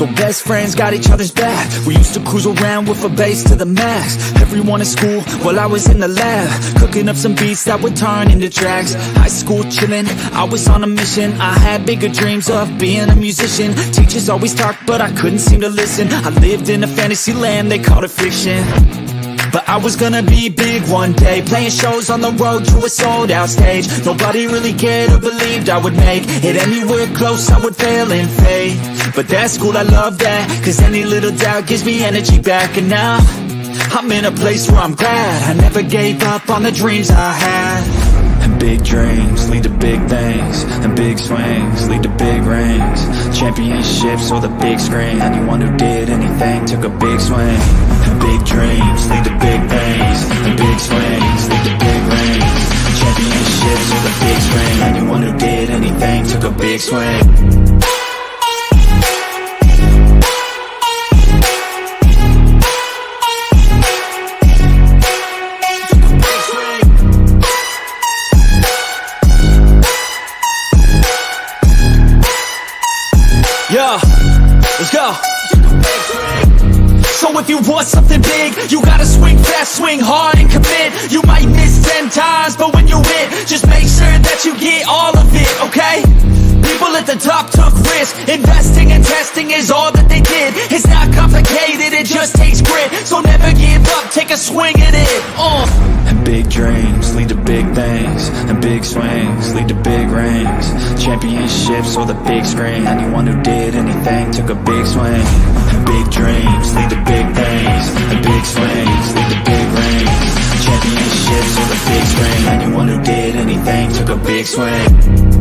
So best friends got each other's back. We used to cruise around with a bass to the max. Everyone in school while I was in the lab, cooking up some beats that would turn into tracks. High school chillin', I was on a mission. I had bigger dreams of being a musician. Teachers always talked but I couldn't seem to listen. I lived in a fantasy land, they called it fiction. But I was gonna be big one day, playing shows on the road to a sold out stage. Nobody really cared or believed I would make it anywhere close, I would fail and fade. But that's cool, I love that, cause any little doubt gives me energy back. And now, I'm in a place where I'm glad I never gave up on the dreams I had. And big dreams lead to big things, and big swings lead to big rings. Championships or the big screen, anyone who did anything took a big swing. And big dreams lead to big things, and big swings lead to big rings. Championships or the big screen, anyone who did anything took a big swing. Yeah, let's go. So if you want something big, you gotta swing fast, swing hard and commit. You might miss 10 times, but when you hit, just make sure that you get all of it, okay? People at the top took risks. Investing and testing is all that they did. It's not complicated, it just takes grit. So never give up, take a swing at it. And big dreams lead to big things, and big swings lead to big rings. Championships or the big screen, anyone who did anything took a big swing. And big dreams lead to big things, and big swings lead to big rings. Championships or the big screen, anyone who did anything took a big swing.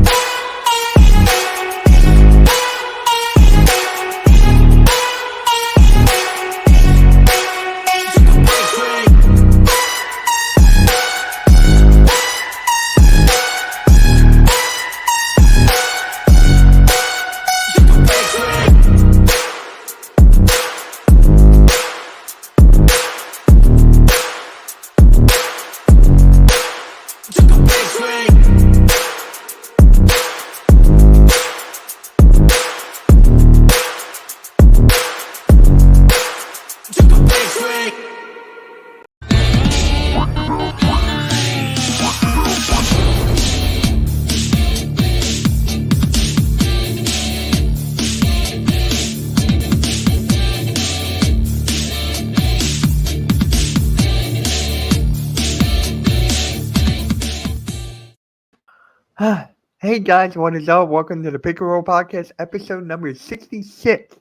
Hey guys, what is up? Welcome to the Pick and Roll Podcast, episode number 66.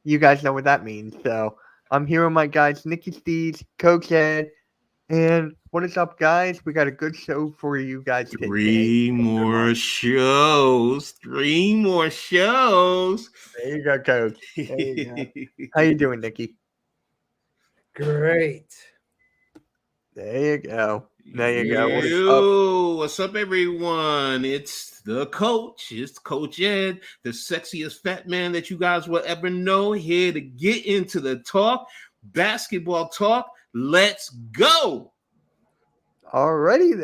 You guys know what that means. So I'm here with my guys, Nicky Steeds, Coach Ed, and what is up, guys? We got a good show for you guys today. Three more shows. There you go, Coach. There you go. How you doing, Nicky? Great. There you go. There you go. What's up, everyone? It's the coach. It's Coach Ed, the sexiest fat man that you guys will ever know, here to get into the talk, basketball talk. Let's go. Alrighty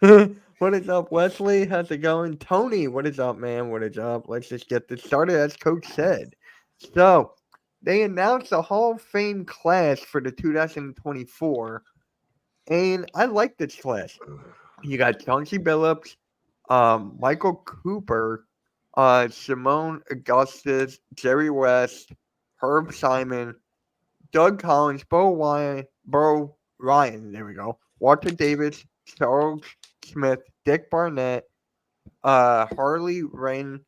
then. What is up, Wesley? How's it going? Tony, what is up, man? What is up? Let's just get this started, as Coach said. So, they announced a Hall of Fame class for the 2024. And I like this class. You got Chauncey Billups, Michael Cooper, Simone Augustus, Jerry West, Herb Simon, Doug Collins, Bo Ryan, there we go, Walter Davis, Charles Smith, Dick Barnett, Harley Rain,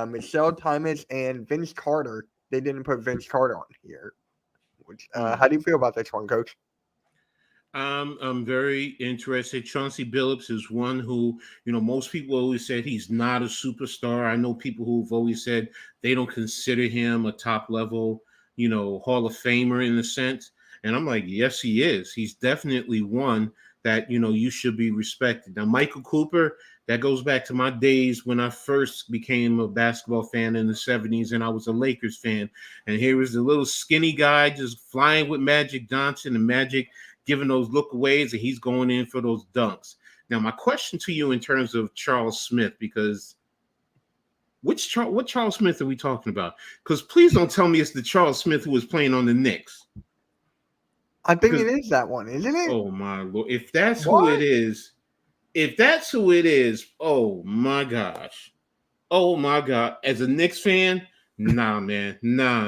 Michelle Thomas, and Vince Carter. They didn't put Vince Carter on here. Which, how do you feel about this one, Coach? I'm very interested. Chauncey Billups is one who, most people always said he's not a superstar. I know people who've always said they don't consider him a top level, Hall of Famer in a sense. And I'm like, yes, he is. He's definitely one that, you should be respected. Now, Michael Cooper, that goes back to my days when I first became a basketball fan in the 70s, and I was a Lakers fan. And here was the little skinny guy just flying with Magic Johnson, and Magic giving those lookaways, and he's going in for those dunks. Now, my question to you in terms of Charles Smith, because What Charles Smith are we talking about? Because please don't tell me it's the Charles Smith who was playing on the Knicks. I think Because it is that one, isn't it? oh my Lord, if that's who What? it is, oh my gosh. Oh my God! As a Knicks fan, nah, man, nah.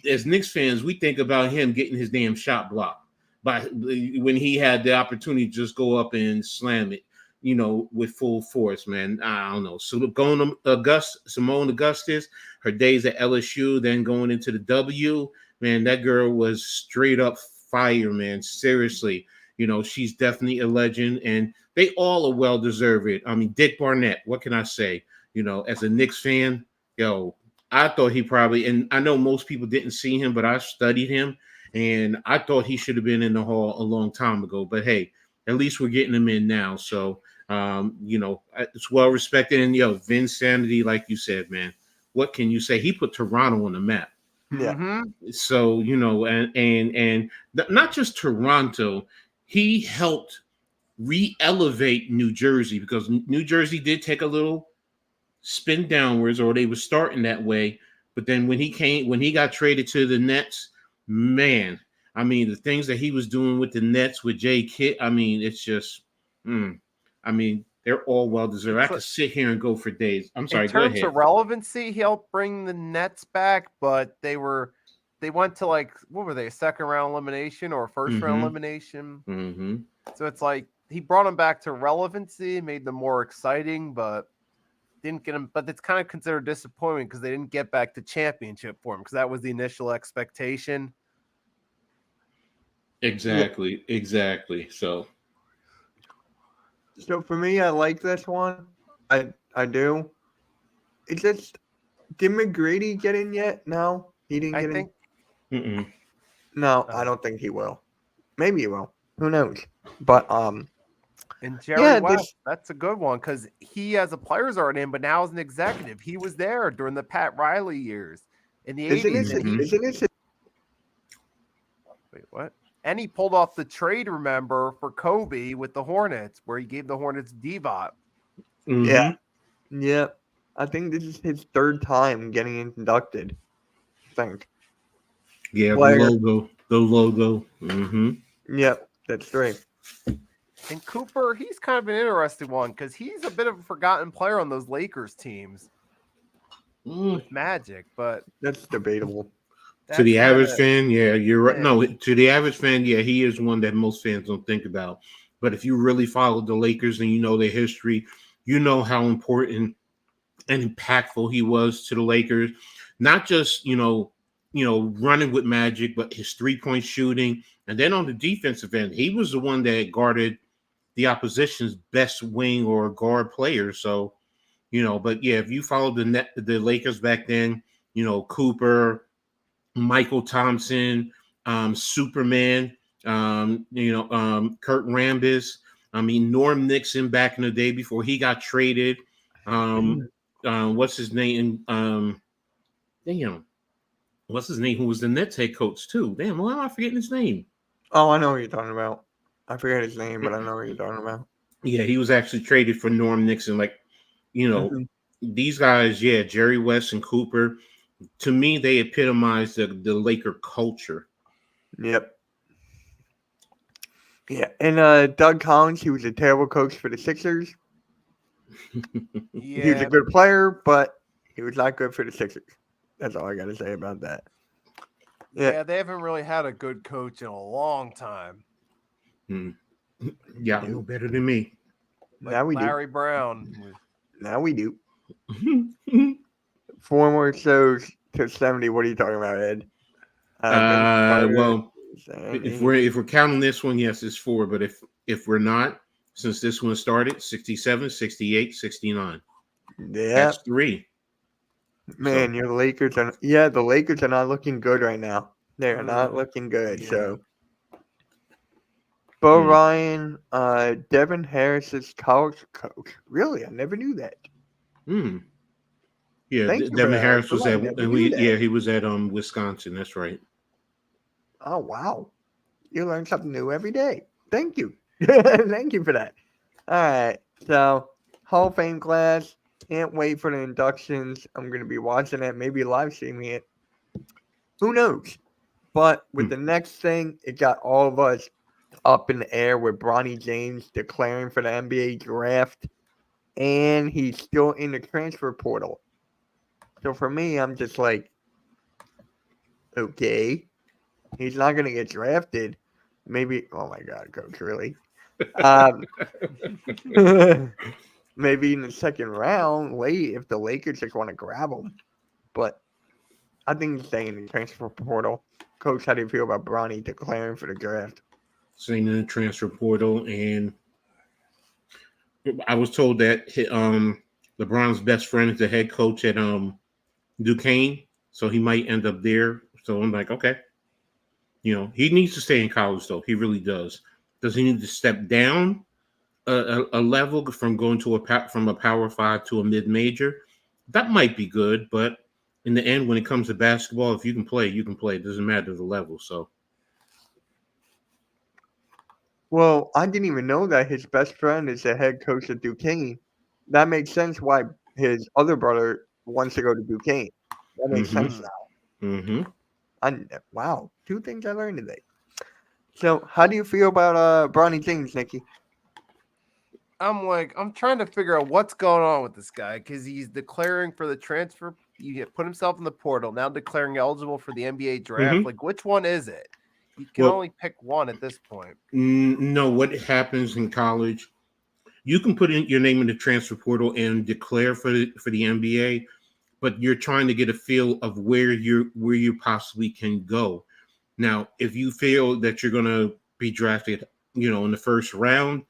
As Knicks fans, we think about him getting his damn shot blocked by when he had the opportunity to just go up and slam it, with full force, man. I don't know. So going to Simone Augustus, her days at LSU, then going into the W, man, that girl was straight up fire, man. Seriously, she's definitely a legend, and they all are well deserved. I mean, Dick Barnett, what can I say? As a Knicks fan, I thought he probably, and I know most people didn't see him, but I studied him, and I thought he should have been in the Hall a long time ago. But hey, at least we're getting him in now. So, it's well respected. And Vince Sanity, like you said, man, what can you say? He put Toronto on the map. Yeah. Mm-hmm. So, and not just Toronto, he helped re-elevate New Jersey, because New Jersey did take a little spin downwards, or they were starting that way. But then when he got traded to the Nets, man, I mean, the things that he was doing with the Nets with Jay Kidd, I mean, it's just, I mean, they're all well deserved. I could sit here and go for days. I'm sorry, go ahead. In terms of relevancy, he helped bring the Nets back, but they went to what were they, a second round elimination or a first round elimination? Mm-hmm. So it's like he brought them back to relevancy, made them more exciting, but didn't get them. But it's kind of considered disappointing because they didn't get back to championship for him, because that was the initial expectation. Exactly. So for me, I like this one. I do. It's just, did McGrady get in yet? No, he didn't get in. mm-mm. No, I don't think he will. Maybe he will. Who knows? But And Jerry West, that's a good one, because he as a player's already in, but now as an executive, he was there during the Pat Riley years in the 80s. Wait, what? And he pulled off the trade, remember, for Kobe with the Hornets, where he gave the Hornets Divac. Mm-hmm. Yeah. I think this is his third time getting inducted. I think. Yeah, the logo. Mm-hmm. Yep, that's right. And Cooper, he's kind of an interesting one, because he's a bit of a forgotten player on those Lakers teams with Magic, but that's debatable. To the average fan, yeah, you're right. No, to the average fan, yeah, he is one that most fans don't think about. But if you really follow the Lakers and you know their history, you know how important and impactful he was to the Lakers. Not just running with Magic, but his 3-point shooting, and then on the defensive end, he was the one that guarded the opposition's best wing or guard player. So, but yeah, if you followed the Lakers back then, Cooper, Michael Thompson, Superman, Kurt Rambis. I mean, Norm Nixon back in the day before he got traded. What's his name? What's his name? Who was the Nets head coach too? Damn, why am I forgetting his name? Oh, I know what you're talking about. I forget his name, but I know what you're talking about. Yeah, he was actually traded for Norm Nixon. These guys, yeah, Jerry West and Cooper. To me, they epitomize the Laker culture. Yep. Yeah, and Doug Collins, he was a terrible coach for the Sixers. He was a good player, but he was not good for the Sixers. That's all I got to say about that. Yeah, they haven't really had a good coach in a long time. Yeah, you know better than me. Now we Larry Brown. Now we do. 4 more shows to 70. What are you talking about, Ed? Well, if we're counting this one, yes, it's 4. But if we're not, since this one started, 67, 68, 69. Yeah, that's 3. Man, your Lakers are the Lakers are not looking good right now. They are not looking good. Yeah. So, Bo Ryan, Devin Harris's college coach. Really, I never knew that. Yeah, Devin Harris was at he was at Wisconsin. That's right. Oh wow, you learn something new every day. Thank you, thank you for that. All right, so Hall of Fame class. Can't wait for the inductions. I'm going to be watching it, maybe live streaming it. Who knows? But with the next thing, it got all of us up in the air with Bronny James declaring for the NBA draft, and he's still in the transfer portal. So for me, I'm just like, okay, he's not going to get drafted. Maybe, oh my God, Coach, really? Maybe in the second round, late, if the Lakers just want to grab him. But I think he's staying in the transfer portal. Coach, how do you feel about Bronny declaring for the draft? Staying in the transfer portal, and I was told that LeBron's best friend is the head coach at Duquesne, so he might end up there. So I'm like, okay, he needs to stay in college though. He really does. Does he need to step down a level from going to from a Power 5 to a mid-major? That might be good, but in the end, when it comes to basketball, if you can play, you can play. It doesn't matter the level. So. Well, I didn't even know that his best friend is the head coach at Duquesne. That makes sense why his other brother wants to go to Duquesne. That makes sense now. Mm-hmm. Wow, 2 things I learned today. So, how do you feel about Bronny James, Nikki? I'm trying to figure out what's going on with this guy because he's declaring for the transfer. You put himself in the portal, now declaring eligible for the NBA draft. Mm-hmm. Like, which one is it? You can only pick one at this point. No, what happens in college, you can put in your name in the transfer portal and declare for the NBA, but you're trying to get a feel of where you possibly can go. Now, if you feel that you're going to be drafted, in the first round,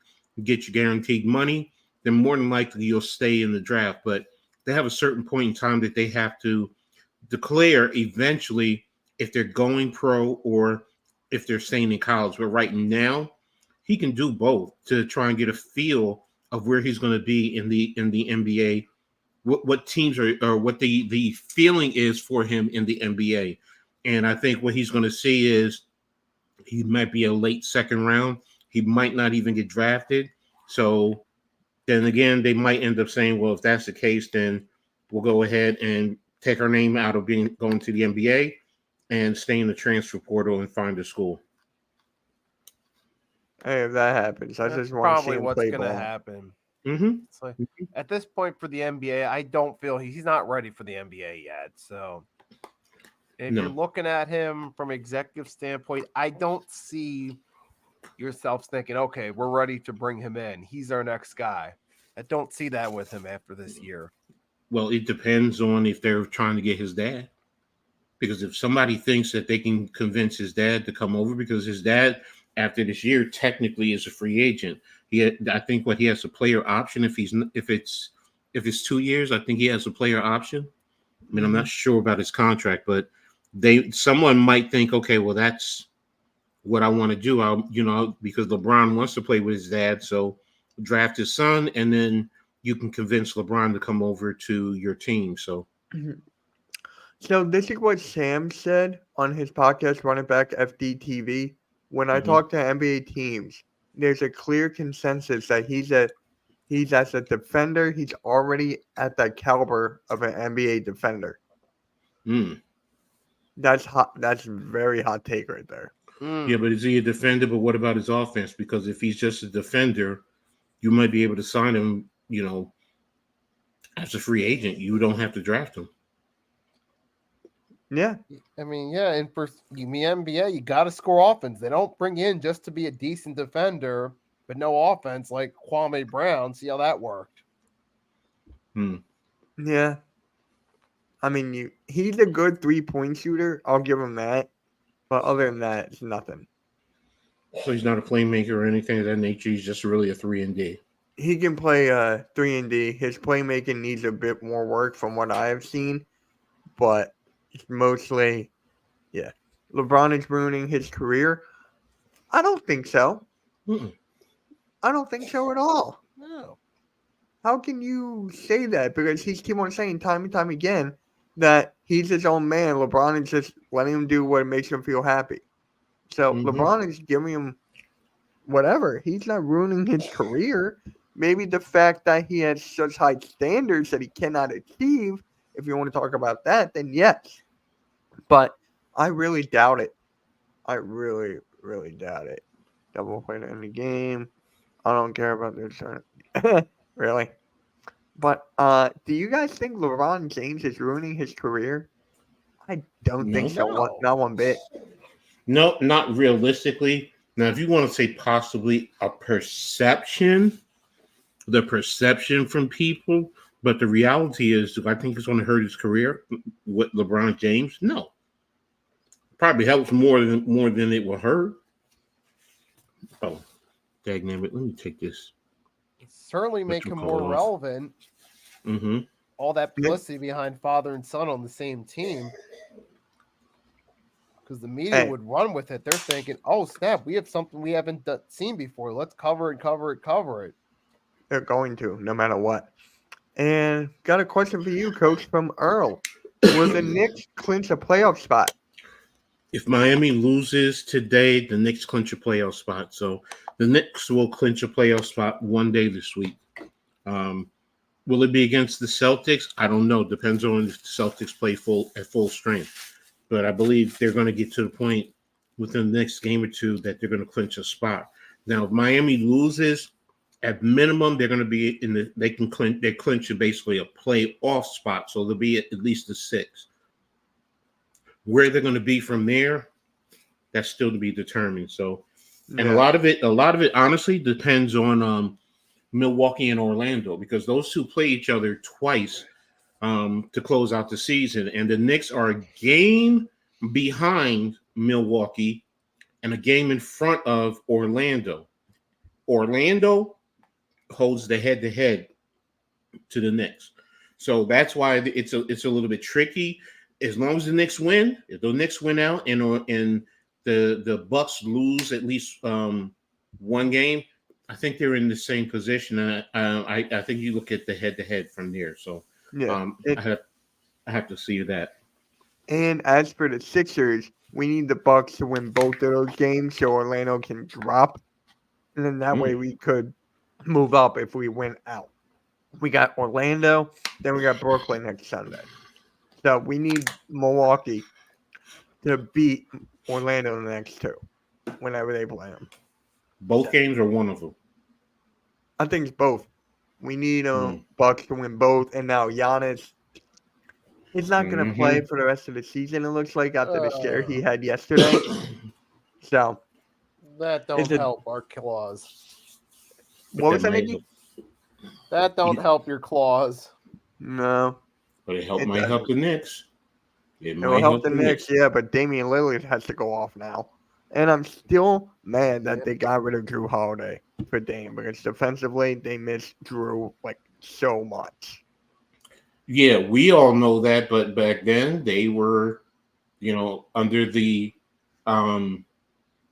get your guaranteed money, then more than likely you'll stay in the draft. But they have a certain point in time that they have to declare eventually if they're going pro or if they're staying in college. But right now, he can do both to try and get a feel of where he's going to be in the NBA, what teams are, or what the feeling is for him in the NBA. And I think what he's going to see is he might be a late second round. He might not even get drafted. So then again, they might end up saying, well, if that's the case, then we'll go ahead and take our name out of going to the NBA and stay in the transfer portal and find a school. Hey, if that happens, I just want to see Probably him what's play going to ball. happen. Mm-hmm. It's like, at this point for the NBA, I don't feel he's not ready for the NBA yet. So if you're looking at him from executive standpoint, I don't see yourself thinking, okay, we're ready to bring him in. He's our next guy. I don't see that with him after this year. Well, it depends on if they're trying to get his dad. Because if somebody thinks that they can convince his dad to come over, because his dad, after this year, technically is a free agent. I think he has a player option if it's 2 years. I think he has a player option. I mean, I'm not sure about his contract, but someone might think, okay, well, that's what I want to do. Because LeBron wants to play with his dad, so draft his son, and then you can convince LeBron to come over to your team. So. Mm-hmm. So this is what Sam said on his podcast, Running Back FDTV. When I talk to NBA teams, there's a clear consensus that he's as a defender, he's already at that caliber of an NBA defender. That's hot. That's very hot take right there. Yeah, but is he a defender? But what about his offense? Because if he's just a defender, you might be able to sign him, as a free agent. You don't have to draft him. Yeah. I mean, yeah, and for the NBA, you got to score offense. They don't bring in just to be a decent defender, but no offense like Kwame Brown. See how that worked. Yeah. I mean, he's a good 3-point shooter. I'll give him that. But other than that, it's nothing. So he's not a playmaker or anything of that nature. He's just really a 3-and-D. He can play 3-and-D. His playmaking needs a bit more work from what I have seen. But it's mostly, yeah. LeBron is ruining his career. I don't think so. I don't think so at all. No. How can you say that? Because he's keep on saying time and time again that he's his own man. LeBron is just letting him do what makes him feel happy. So LeBron is giving him whatever. He's not ruining his career. maybe the fact that he has such high standards that he cannot achieve, if you want to talk about that, then yes. But I really doubt it. I really, really doubt it. Double point in the game. I don't care about this. Really. But do you guys think LeBron James is ruining his career? I don't think so. No. Not one bit. No, not realistically. Now, if you want to say possibly a perception, the perception from people, but the reality is, do I think it's going to hurt his career with LeBron James? No. Probably helps more than it will hurt. Oh, dagnabbit, let me take this. Certainly make him more relevant. Mm-hmm. All that publicity behind father and son on the same team. Because the media would run with it. They're thinking, oh, snap, we have something we haven't seen before. Let's cover it. They're going to, no matter what. And got a question for you, Coach, from Earl. Will the Knicks clinch a playoff spot? If Miami loses today, the Knicks clinch a playoff spot. So the Knicks will clinch a playoff spot one day this week. Will it be against the Celtics? I don't know. Depends on if the Celtics play at full strength. But I believe they're going to get to the point within the next game or two that they're going to clinch a spot. Now, if Miami loses, at minimum, they're going to be they clinch basically a playoff spot. So they'll be at least a 6. Where they're going to be from there, that's still to be determined. So, and a lot of it honestly depends on Milwaukee and Orlando, because those two play each other twice to close out the season, and the Knicks are a game behind Milwaukee and a game in front of Orlando. Orlando holds the head-to-head to the Knicks, so that's why it's a little bit tricky. As long as the Knicks win, if the Knicks win out and the Bucks lose at least one game, I think they're in the same position. I think you look at the head-to-head from there. So I have to see that. And as for the Sixers, we need the Bucks to win both of those games so Orlando can drop, and then that way we could move up if we win out. We got Orlando, then we got Brooklyn next Sunday. So we need Milwaukee to beat Orlando in the next 2 whenever they play them. Both games or one of them? I think it's both. We need Bucks to win both, and now Giannis is not going to play for the rest of the season, it looks like, after the scare he had yesterday. So that don't help our clause. What was that, Nicky? That don't help your clause. No. But it might help the Knicks. It will help the Knicks, yeah, but Damian Lillard has to go off now. And I'm still mad that they got rid of Drew Holiday for Dame, because defensively they missed Drew like so much. Yeah, we all know that, but back then they were, under the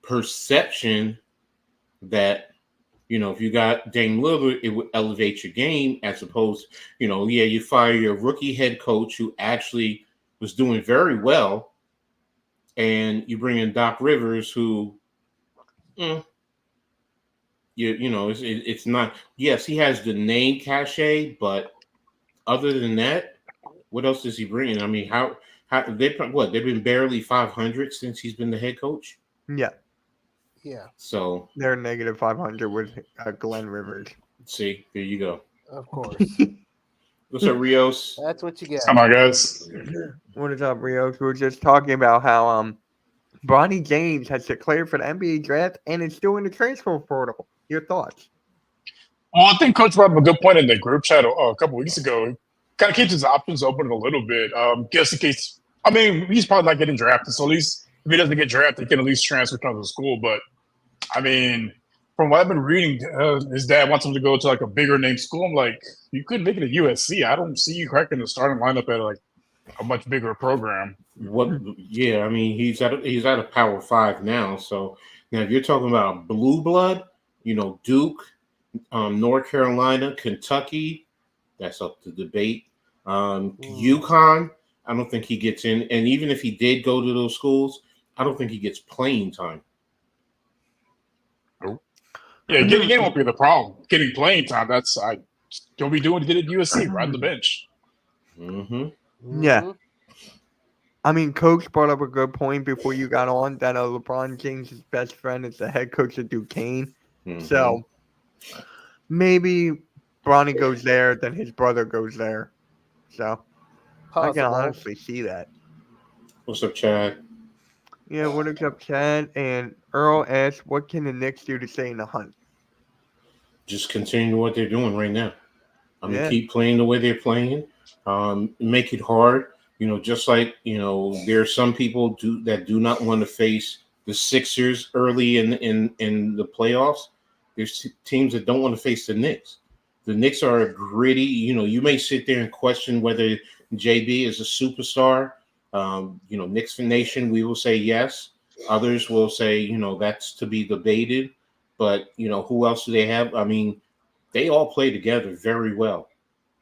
perception that, if you got Dame Lillard, it would elevate your game, as opposed, you fire your rookie head coach who actually was doing very well, and you bring in Doc Rivers, who, it's not. Yes, he has the name cachet, but other than that, what else is he bringing? I mean, how they've been barely 500 since he's been the head coach. Yeah. So they're negative 500 with Glenn Rivers. See, there you go. Of course. What's up, Rios? That's what you get. Come on, guys. What is up, Rios? We were just talking about how Bronny James has declared for the NBA draft and is still in the transfer portal. Your thoughts? Well, I think Coach brought up a good point in the group chat a couple weeks ago. Kind of keeps his options open a little bit. Just in case. I mean, he's probably not getting drafted, so at least if he doesn't get drafted, he can at least transfer to the school. But I mean, from what I've been reading, his dad wants him to go to like a bigger name school. I'm like, you couldn't make it at USC. I don't see you cracking the starting lineup at like a much bigger program. Yeah, I mean, he's at a Power 5 now. So now, if you're talking about blue blood, Duke, North Carolina, Kentucky, that's up to debate. UConn, I don't think he gets in. And even if he did go to those schools, I don't think he gets playing time. Yeah, getting in won't be the problem. Getting playing time, you'll be doing what you did at USC, right on the bench. Yeah. Mhm. I mean, Coach brought up a good point before you got on that LeBron James' best friend is the head coach of Duquesne. So maybe Bronny goes there, then his brother goes there. So I can Possible. honestly see that. What's up, Chad? Yeah, what is up, Chad? And Earl asks, what can the Knicks do to stay in the hunt? Just continue what they're doing right now. I mean, Yeah. keep playing the way they're playing. Make it hard. Just like there are some people that do not want to face the Sixers early in the playoffs. There's teams that don't want to face the Knicks. The Knicks are gritty. You may sit there and question whether JB is a superstar. Knicks Nation, we will say yes. Others will say, that's to be debated. But, who else do they have? I mean, they all play together very well.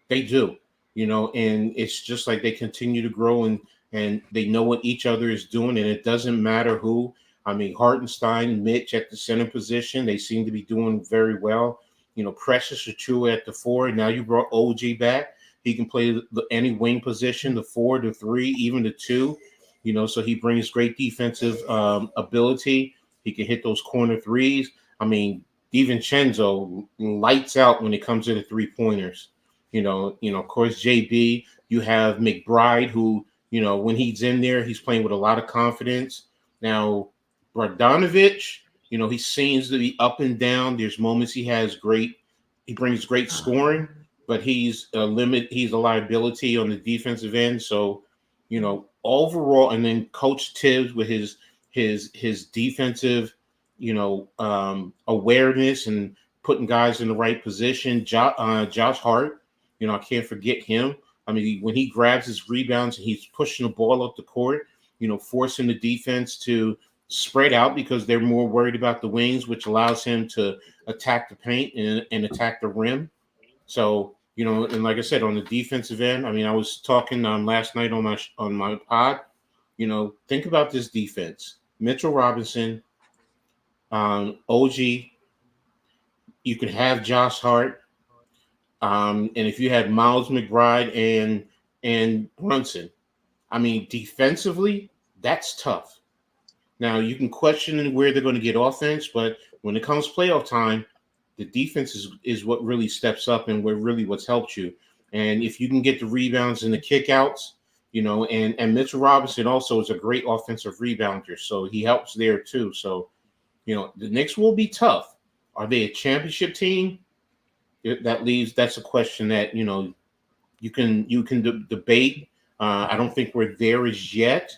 They do, and it's just like they continue to grow and they know what each other is doing, and it doesn't matter who. I mean, Hartenstein, Mitch at the center position, they seem to be doing very well. Precious Achiuwa at the 4. Now you brought OG back. He can play any wing position, the 4, the 3, even the 2. So he brings great defensive ability. He can hit those corner threes. I mean, DiVincenzo lights out when it comes to the 3-pointers. Of course, JB, you have McBride, who, when he's in there, he's playing with a lot of confidence. Now, Bogdanovic, he seems to be up and down. There's moments he brings great scoring, but he's a liability on the defensive end. So, overall, and then Coach Tibbs with his defensive, awareness and putting guys in the right position. Josh Hart, I can't forget him. I mean, when he grabs his rebounds and he's pushing the ball up the court, forcing the defense to spread out because they're more worried about the wings, which allows him to attack the paint and attack the rim. So, and like I said, on the defensive end, I mean, I was talking last night on my pod. Think about this defense: Mitchell Robinson, OG. You could have Josh Hart. And if you had Miles McBride and Brunson, I mean, defensively, that's tough. Now, you can question where they're going to get offense, but when it comes playoff time, the defense is what really steps up and what's helped you. And if you can get the rebounds and the kickouts, and Mitchell Robinson also is a great offensive rebounder, so he helps there too. So, the Knicks will be tough. Are they a championship team? That's a question that you can debate. I don't think we're there as yet,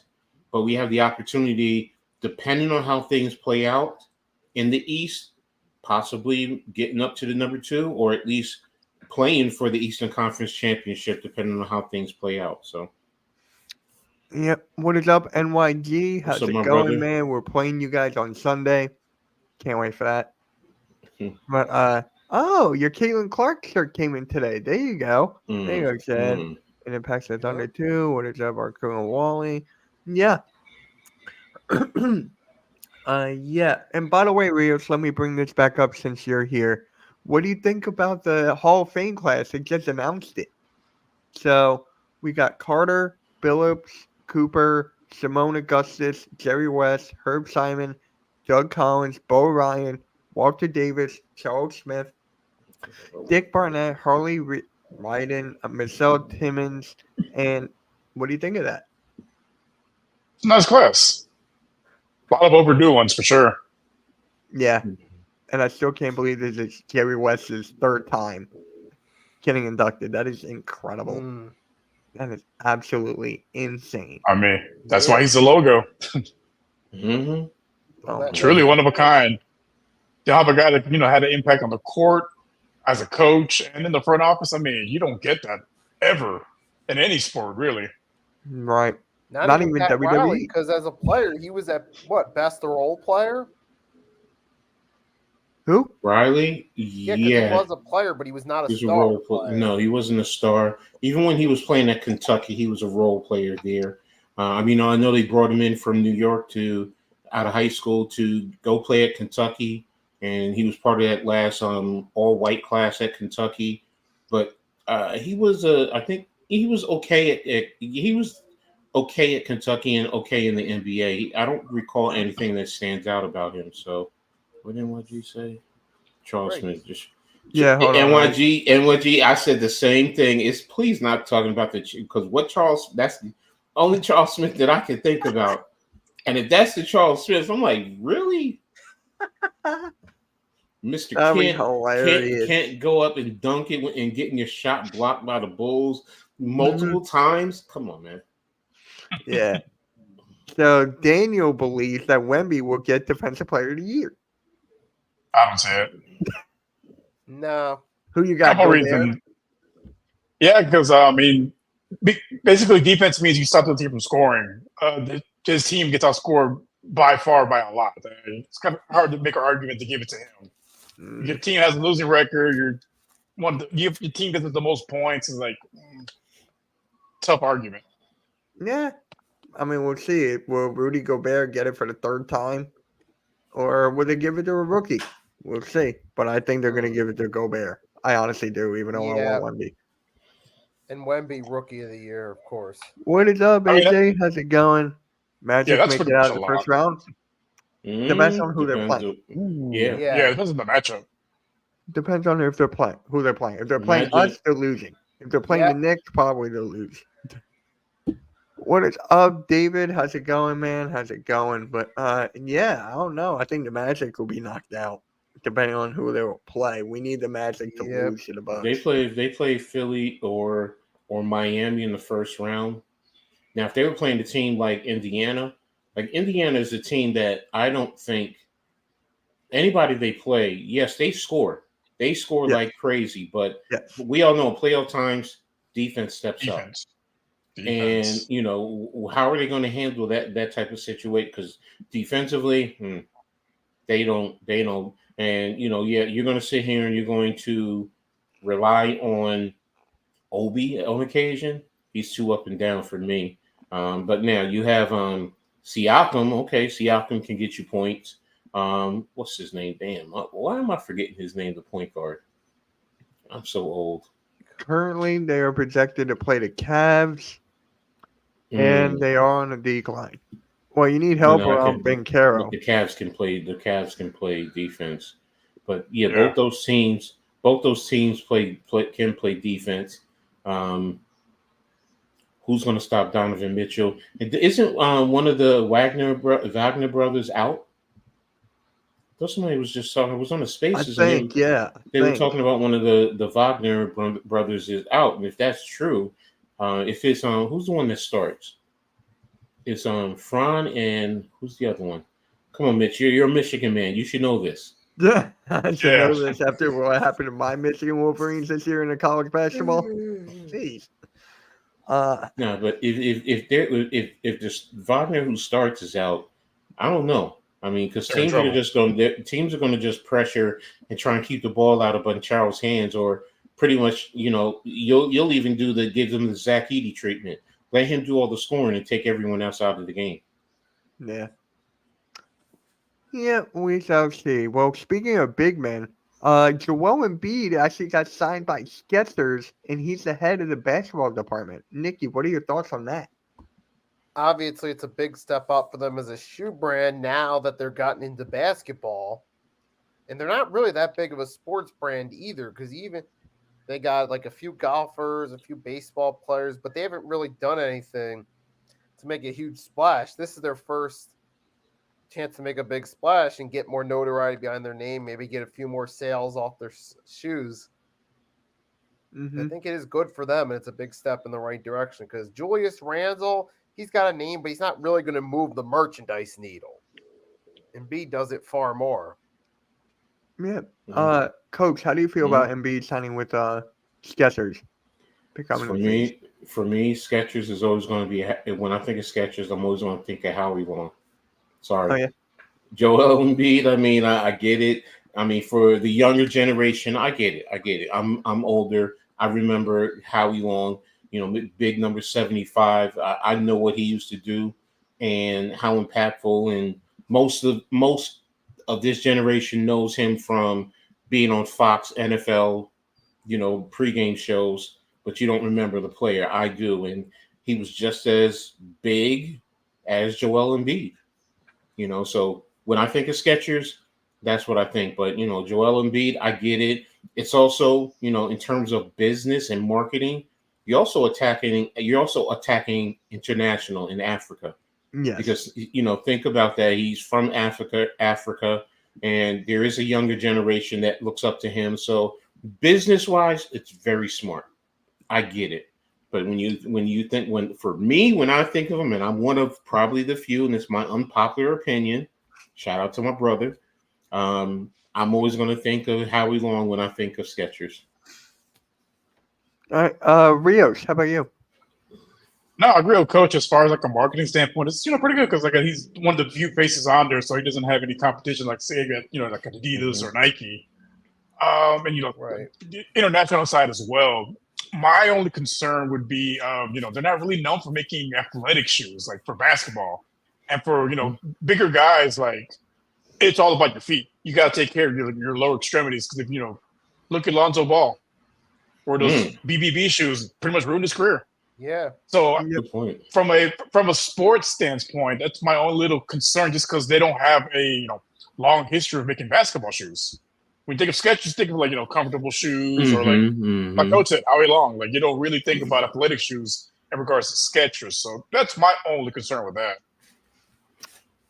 but we have the opportunity, depending on how things play out in the East, possibly getting up to the number 2, or at least playing for the Eastern Conference Championship, depending on how things play out. So, yep. What is up, NYG? How's up, it my going, brother? man? We're playing you guys on Sunday. Can't wait for that. But oh, your Caitlin Clark shirt came in today. There you go. There you go, Chad. And then Pax the Thunder 2. What is up, Arco and Wally? Yeah. Yeah. And by the way, Rios, let me bring this back up since you're here. What do you think about the Hall of Fame class? They just announced it. So we got Carter, Billups, Cooper, Simone Augustus, Jerry West, Herb Simon, Doug Collins, Bo Ryan, Walter Davis, Charles Smith, Dick Barnett, Harley Ryden, Michelle Timmons, and what do you think of that? It's a nice class. A lot of overdue ones for sure. Yeah. And I still can't believe this is Jerry West's 3rd time getting inducted. That is incredible. That is absolutely insane. I mean, that's why he's the logo. Truly one of a kind. You have a guy that had an impact on the court, as a coach, and in the front office. I mean, you don't get that ever in any sport, really. Right. Not even Pat WWE. Riley, Because as a player, he was at best the role player. Who? Riley? Yeah, he was a player, but he was not a star player. No, he wasn't a star. Even when he was playing at Kentucky, he was a role player there. I know they brought him in from New York out of high school to go play at Kentucky, and he was part of that last all white class at Kentucky. But he was I think he was okay he was okay at Kentucky and okay in the NBA. I don't recall anything that stands out about him. So, what did NYG say? Charles Right. Smith just. Yeah, hold on. NYG. I said the same thing. It's please not talking about because what Charles. That's the only Charles Smith that I can think about. And if that's the Charles Smith, I'm like, really, Mister That was Kent hilarious. can't go up and dunk it and getting your shot blocked by the Bulls multiple times. Come on, man. Yeah. So Daniel believes that Wemby will get Defensive Player of the Year. I don't see it. No. Who you got? Couple Gobert? reasons. Yeah, because basically defense means you stop the team from scoring. His team gets outscored by a lot. It's kind of hard to make an argument to give it to him. Your team has a losing record. Your team gets the most points. It's like tough argument. Yeah. I mean, we'll see. Will Rudy Gobert get it for the third time? Or will they give it to a rookie? We'll see. But I think they're going to give it to Gobert. I honestly do, even though I want Wemby. And Wemby, Rookie of the Year, of course. What is up, I mean, AJ? How's it going? Magic that's make pretty it out much of the a first lot. round? Depends on who they're playing. Yeah. Yeah, it depends on the matchup. Depends on if they're playing, who they're playing. If they're playing Magic. us, they're losing. If they're playing the Knicks, probably they'll lose. What is up, David? How's it going, man? How's it going? But yeah, I don't know. I think the Magic will be knocked out, depending on who they will play. We need the Magic to lose to the Bucks. They play Philly or Miami in the first round. Now, if they were playing a team like Indiana is a team that I don't think anybody they play, yes, they score. They score like crazy, but we all know playoff times, defense steps up. And, how are they going to handle that type of situation? Because defensively, they don't. And, you're going to sit here and you're going to rely on Obi on occasion. He's too up and down for me. But now you have Siakam. Okay, Siakam can get you points. What's his name? Damn. Why am I forgetting his name, the point guard? I'm so old. Currently, they are projected to play the Cavs, and they are on a decline. Well, you need help around Ben Caro. The Cavs can play defense, but both those teams can play defense. Who's going to stop Donovan Mitchell? Isn't one of the Wagner brothers out? Somebody was just talking. It was on the Spaces. I think, they were talking about one of the Wagner brothers is out, and if that's true, if it's who's the one that starts? It's Fran and who's the other one? Come on, Mitch. You're a Michigan man. You should know this. Yeah, I should know this after what happened to my Michigan Wolverines this year in the college basketball. Jeez. No, but if this Wagner who starts is out, I don't know. I mean, because teams are going to just pressure and try and keep the ball out of Banchero's hands, or pretty much, you'll even give them the Zach Edey treatment. Let him do all the scoring and take everyone else out of the game. Yeah. Yeah, we shall see. Well, speaking of big men, Joel Embiid actually got signed by Skechers, and he's the head of the basketball department. Nikki, what are your thoughts on that? Obviously, it's a big step up for them as a shoe brand now that they're gotten into basketball. And they're not really that big of a sports brand either, because even they got like a few golfers, a few baseball players, but they haven't really done anything to make a huge splash. This is their first chance to make a big splash and get more notoriety behind their name, maybe get a few more sales off their shoes. I think it is good for them, and it's a big step in the right direction, because Julius Randle, he's got a name, but he's not really going to move the merchandise needle. Embiid does it far more. Yeah. Coach, how do you feel about Embiid signing with Skechers? For me, Skechers is always going to be. When I think of Skechers, I'm always going to think of Howie Long. Sorry, oh, yeah. Joel Embiid. I mean, I get it. I mean, for the younger generation, I get it. I'm older. I remember Howie Long. Big number 75. I know what he used to do and how impactful. And most of this generation knows him from being on Fox NFL, pregame shows, but you don't remember the player. I do, and he was just as big as Joel Embiid. So when I think of Skechers, that's what I think. But Joel Embiid, I get it. It's also, in terms of business and marketing, you're also attacking international in Africa. Yes. Because think about that. He's from Africa, and there is a younger generation that looks up to him. So business-wise, it's very smart. I get it. But when I think of him, and I'm one of probably the few, and it's my unpopular opinion. Shout out to my brother. I'm always going to think of Howie Long when I think of Skechers. All right, Rios, how about you? No, I agree with Coach as far as like a marketing standpoint. It's pretty good because like he's one of the few faces on there, so he doesn't have any competition like say like Adidas or Nike. And Right. the international side as well. My only concern would be they're not really known for making athletic shoes like for basketball, and for bigger guys like it's all about your feet. You got to take care of your lower extremities because if look at Lonzo Ball, or those BBB shoes pretty much ruined his career. Yeah. So Good point. from a sports standpoint, that's my only little concern, just because they don't have a long history of making basketball shoes. When you think of Skechers, think of like comfortable shoes or like Coach said, Howie Long. Like you don't really think about athletic shoes in regards to Skechers. So that's my only concern with that.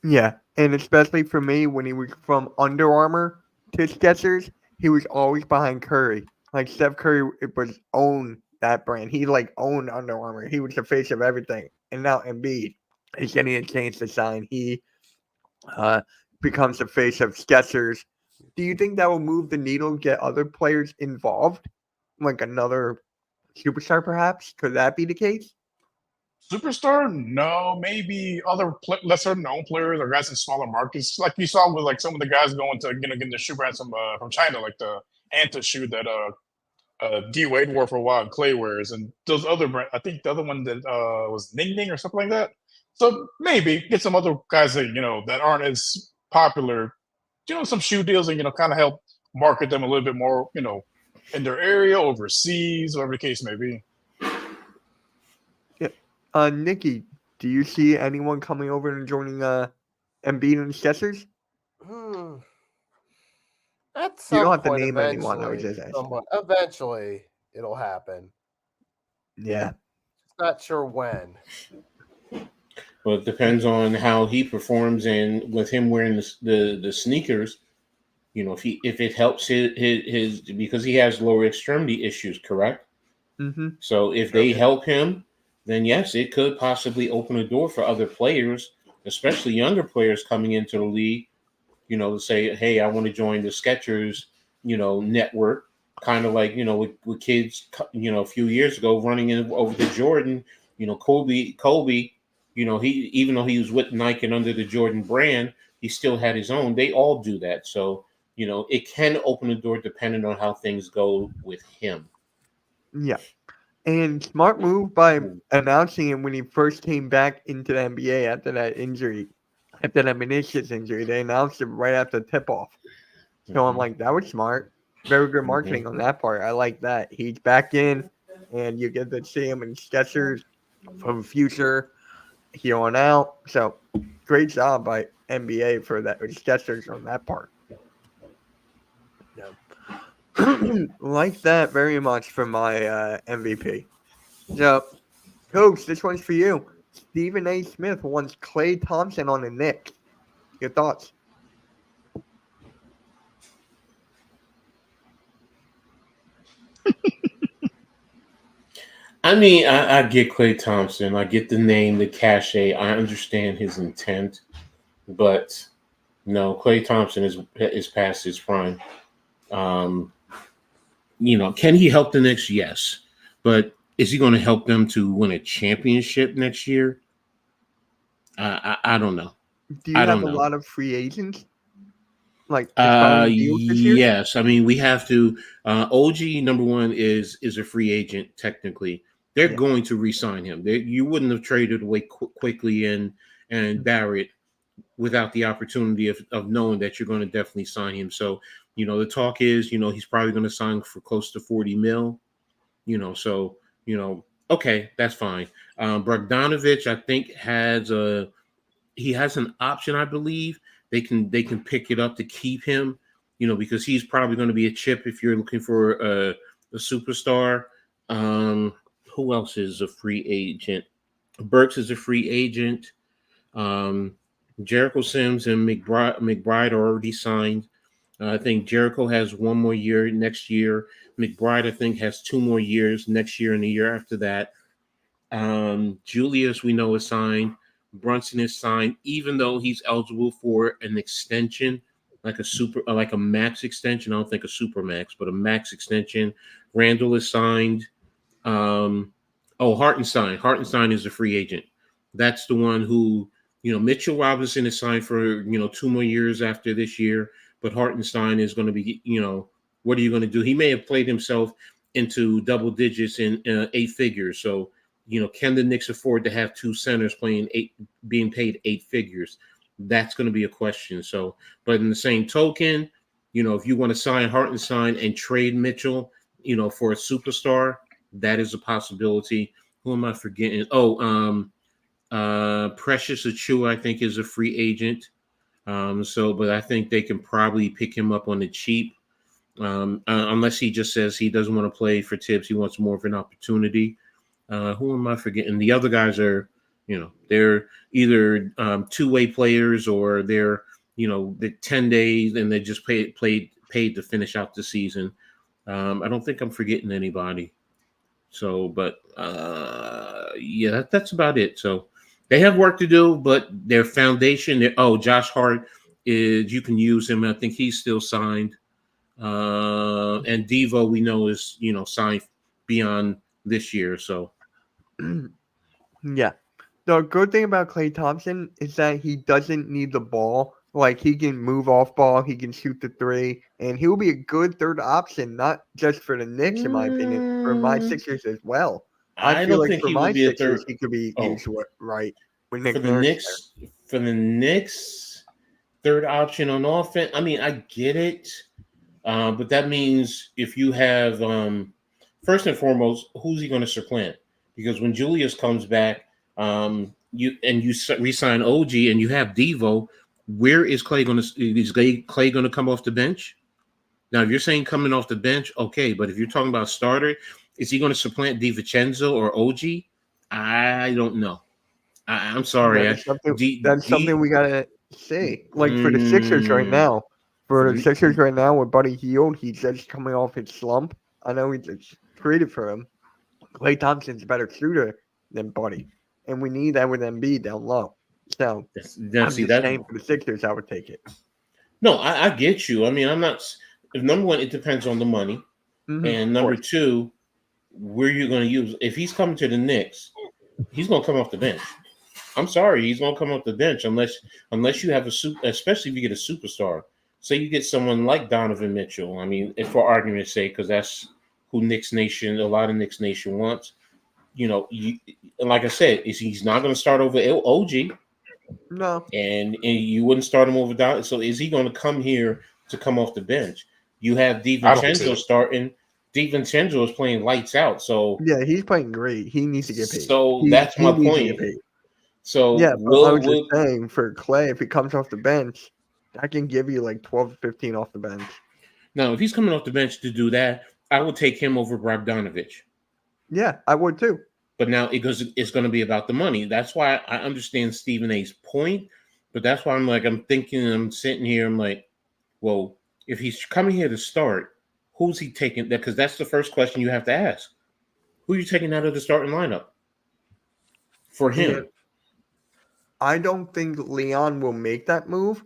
Yeah, and especially for me, when he was from Under Armour to Skechers, he was always behind Curry. Like Steph Curry was owned that brand. He owned Under Armour. He was the face of everything. And now Embiid is getting a chance to shine. He becomes the face of Skechers. Do you think that will move the needle, get other players involved? Like another superstar, perhaps? Could that be the case? Superstar? No, maybe other lesser known players or guys in smaller markets, like you saw with like some of the guys going to get the shoe brands from China, like the Anta shoe that D Wade wore for a while and Clay wears, and those other brands. I think the other one that was Ning Ning or something like that. So maybe get some other guys that that aren't as popular, some shoe deals, and kind of help market them a little bit more, in their area, overseas, whatever the case may be. Nikki, do you see anyone coming over and joining Embiid and Skechers? At You don't some have to point, name anyone, I was eventually, just asking. eventually it'll happen. Yeah. Not sure when. Well, it depends on how he performs, and with him wearing the sneakers, if it helps his because he has lower extremity issues, correct? Mm-hmm. So if they help him, then yes, it could possibly open a door for other players, especially younger players coming into the league. To say, hey, I want to join the Skechers, network, kind of like with kids, a few years ago running over to Jordan. Kobe. He, even though he was with Nike and under the Jordan brand, he still had his own. They all do that. So, it can open the door depending on how things go with him. Yeah. And smart move by announcing him when he first came back into the NBA after that injury, after that meniscus injury. They announced it right after tip-off. So I'm like, that was smart. Very good marketing on that part. I like that. He's back in, and you get to see him in Skechers from future here on out. So great job by NBA for that, or Skechers on that part. Like that very much for my MVP. So, Coach, this one's for you. Stephen A. Smith wants Klay Thompson on the Knicks. Your thoughts? I mean, I get Klay Thompson. I get the name, the cachet. I understand his intent, but no, Klay Thompson is past his prime. Can he help the Knicks? Yes, but is he going to help them to win a championship next year? I don't know. Do you have a lot of free agents? Like yes. I mean, we have to. OG number one is a free agent technically. They're going to re-sign him. You wouldn't have traded away quickly and Barrett without the opportunity of knowing that you're going to definitely sign him. So, the talk is, he's probably going to sign for close to 40 mil, so, okay, that's fine. Bogdanovich, I think, he has an option, I believe. They can pick it up to keep him, because he's probably going to be a chip if you're looking for a superstar. Who else is a free agent? Burks is a free agent. Jericho Sims and McBride are already signed. I think Jericho has 1 more year next year. McBride, I think, has 2 more years next year and the year after that. Julius, we know, is signed. Brunson is signed, even though he's eligible for an extension, like a max extension. I don't think a super max, but a max extension. Randall is signed. Hartenstein. Hartenstein is a free agent. That's the one who, Mitchell Robinson is signed for, 2 more years after this year, but Hartenstein is going to be, what are you going to do? He may have played himself into double digits in 8 figures. So, can the Knicks afford to have 2 centers being paid 8 figures? That's going to be a question. So, but in the same token, if you want to sign Hartenstein and trade Mitchell, for a superstar, that is a possibility. Who am I forgetting? Precious Achiuwa, I think, is a free agent. But I think they can probably pick him up on the cheap, unless he just says he doesn't want to play for Tibbs. He wants more of an opportunity. Who am I forgetting? The other guys are, they're either 2-way players or they're, the 10 days and they just paid to finish out the season. I don't think I'm forgetting anybody. So, but that's about it. So they have work to do, but their foundation. Josh Hart you can use him. I think he's still signed. And Devo, we know, is signed beyond this year. So Yeah. The good thing about Klay Thompson is that he doesn't need the ball. Like, he can move off ball, he can shoot the 3, and he will be a good third option, not just for the Knicks, in my opinion, for my Sixers as well. I feel don't like think for he my would be a Sixers, third. he could be used right with Nick For the Nurse there. Knicks, third option on offense. I mean, I get it, but that means if you have first and foremost, who's he going to supplant? Because when Julius comes back, you re-sign OG and you have Devo. Where is Klay going to? Is Klay going to come off the bench? Now, if you're saying coming off the bench, okay, but if you're talking about starter, is he going to supplant DiVincenzo or OG? I don't know. I'm sorry. That's something we gotta see. Like for the Sixers right now, with Buddy Hield, he's just coming off his slump. I know we just traded for him. Klay Thompson's a better shooter than Buddy, and we need that with Embiid down low. So I'm just saying for the Sixers, I would take it. No, I get you. I mean, I'm not. Number one, it depends on the money, and number two, where you're going to use. If he's coming to the Knicks, he's going to come off the bench. I'm sorry, he's going to come off the bench unless you have especially if you get a superstar. Say you get someone like Donovan Mitchell. I mean, for argument's sake, because that's who a lot of Knicks Nation wants. Like I said, he's not going to start over OG. No. And you wouldn't start him over Donovan. So is he going to come here to come off the bench? You have DiVincenzo starting. DiVincenzo is playing lights out. So yeah, he's playing great. He needs to get paid. So that's my point. So yeah, but I was just saying for Klay, if he comes off the bench, I can give you like 12 to 15 off the bench. Now, if he's coming off the bench to do that, I would take him over Bogdanovich. Yeah, I would too. But now it's going to be about the money. That's why I understand Stephen A's point. But that's why I'm sitting here, I'm like, well, if he's coming here to start, who's he taking? Because that's the first question you have to ask. Who are you taking out of the starting lineup for him? Yeah. I don't think Leon will make that move.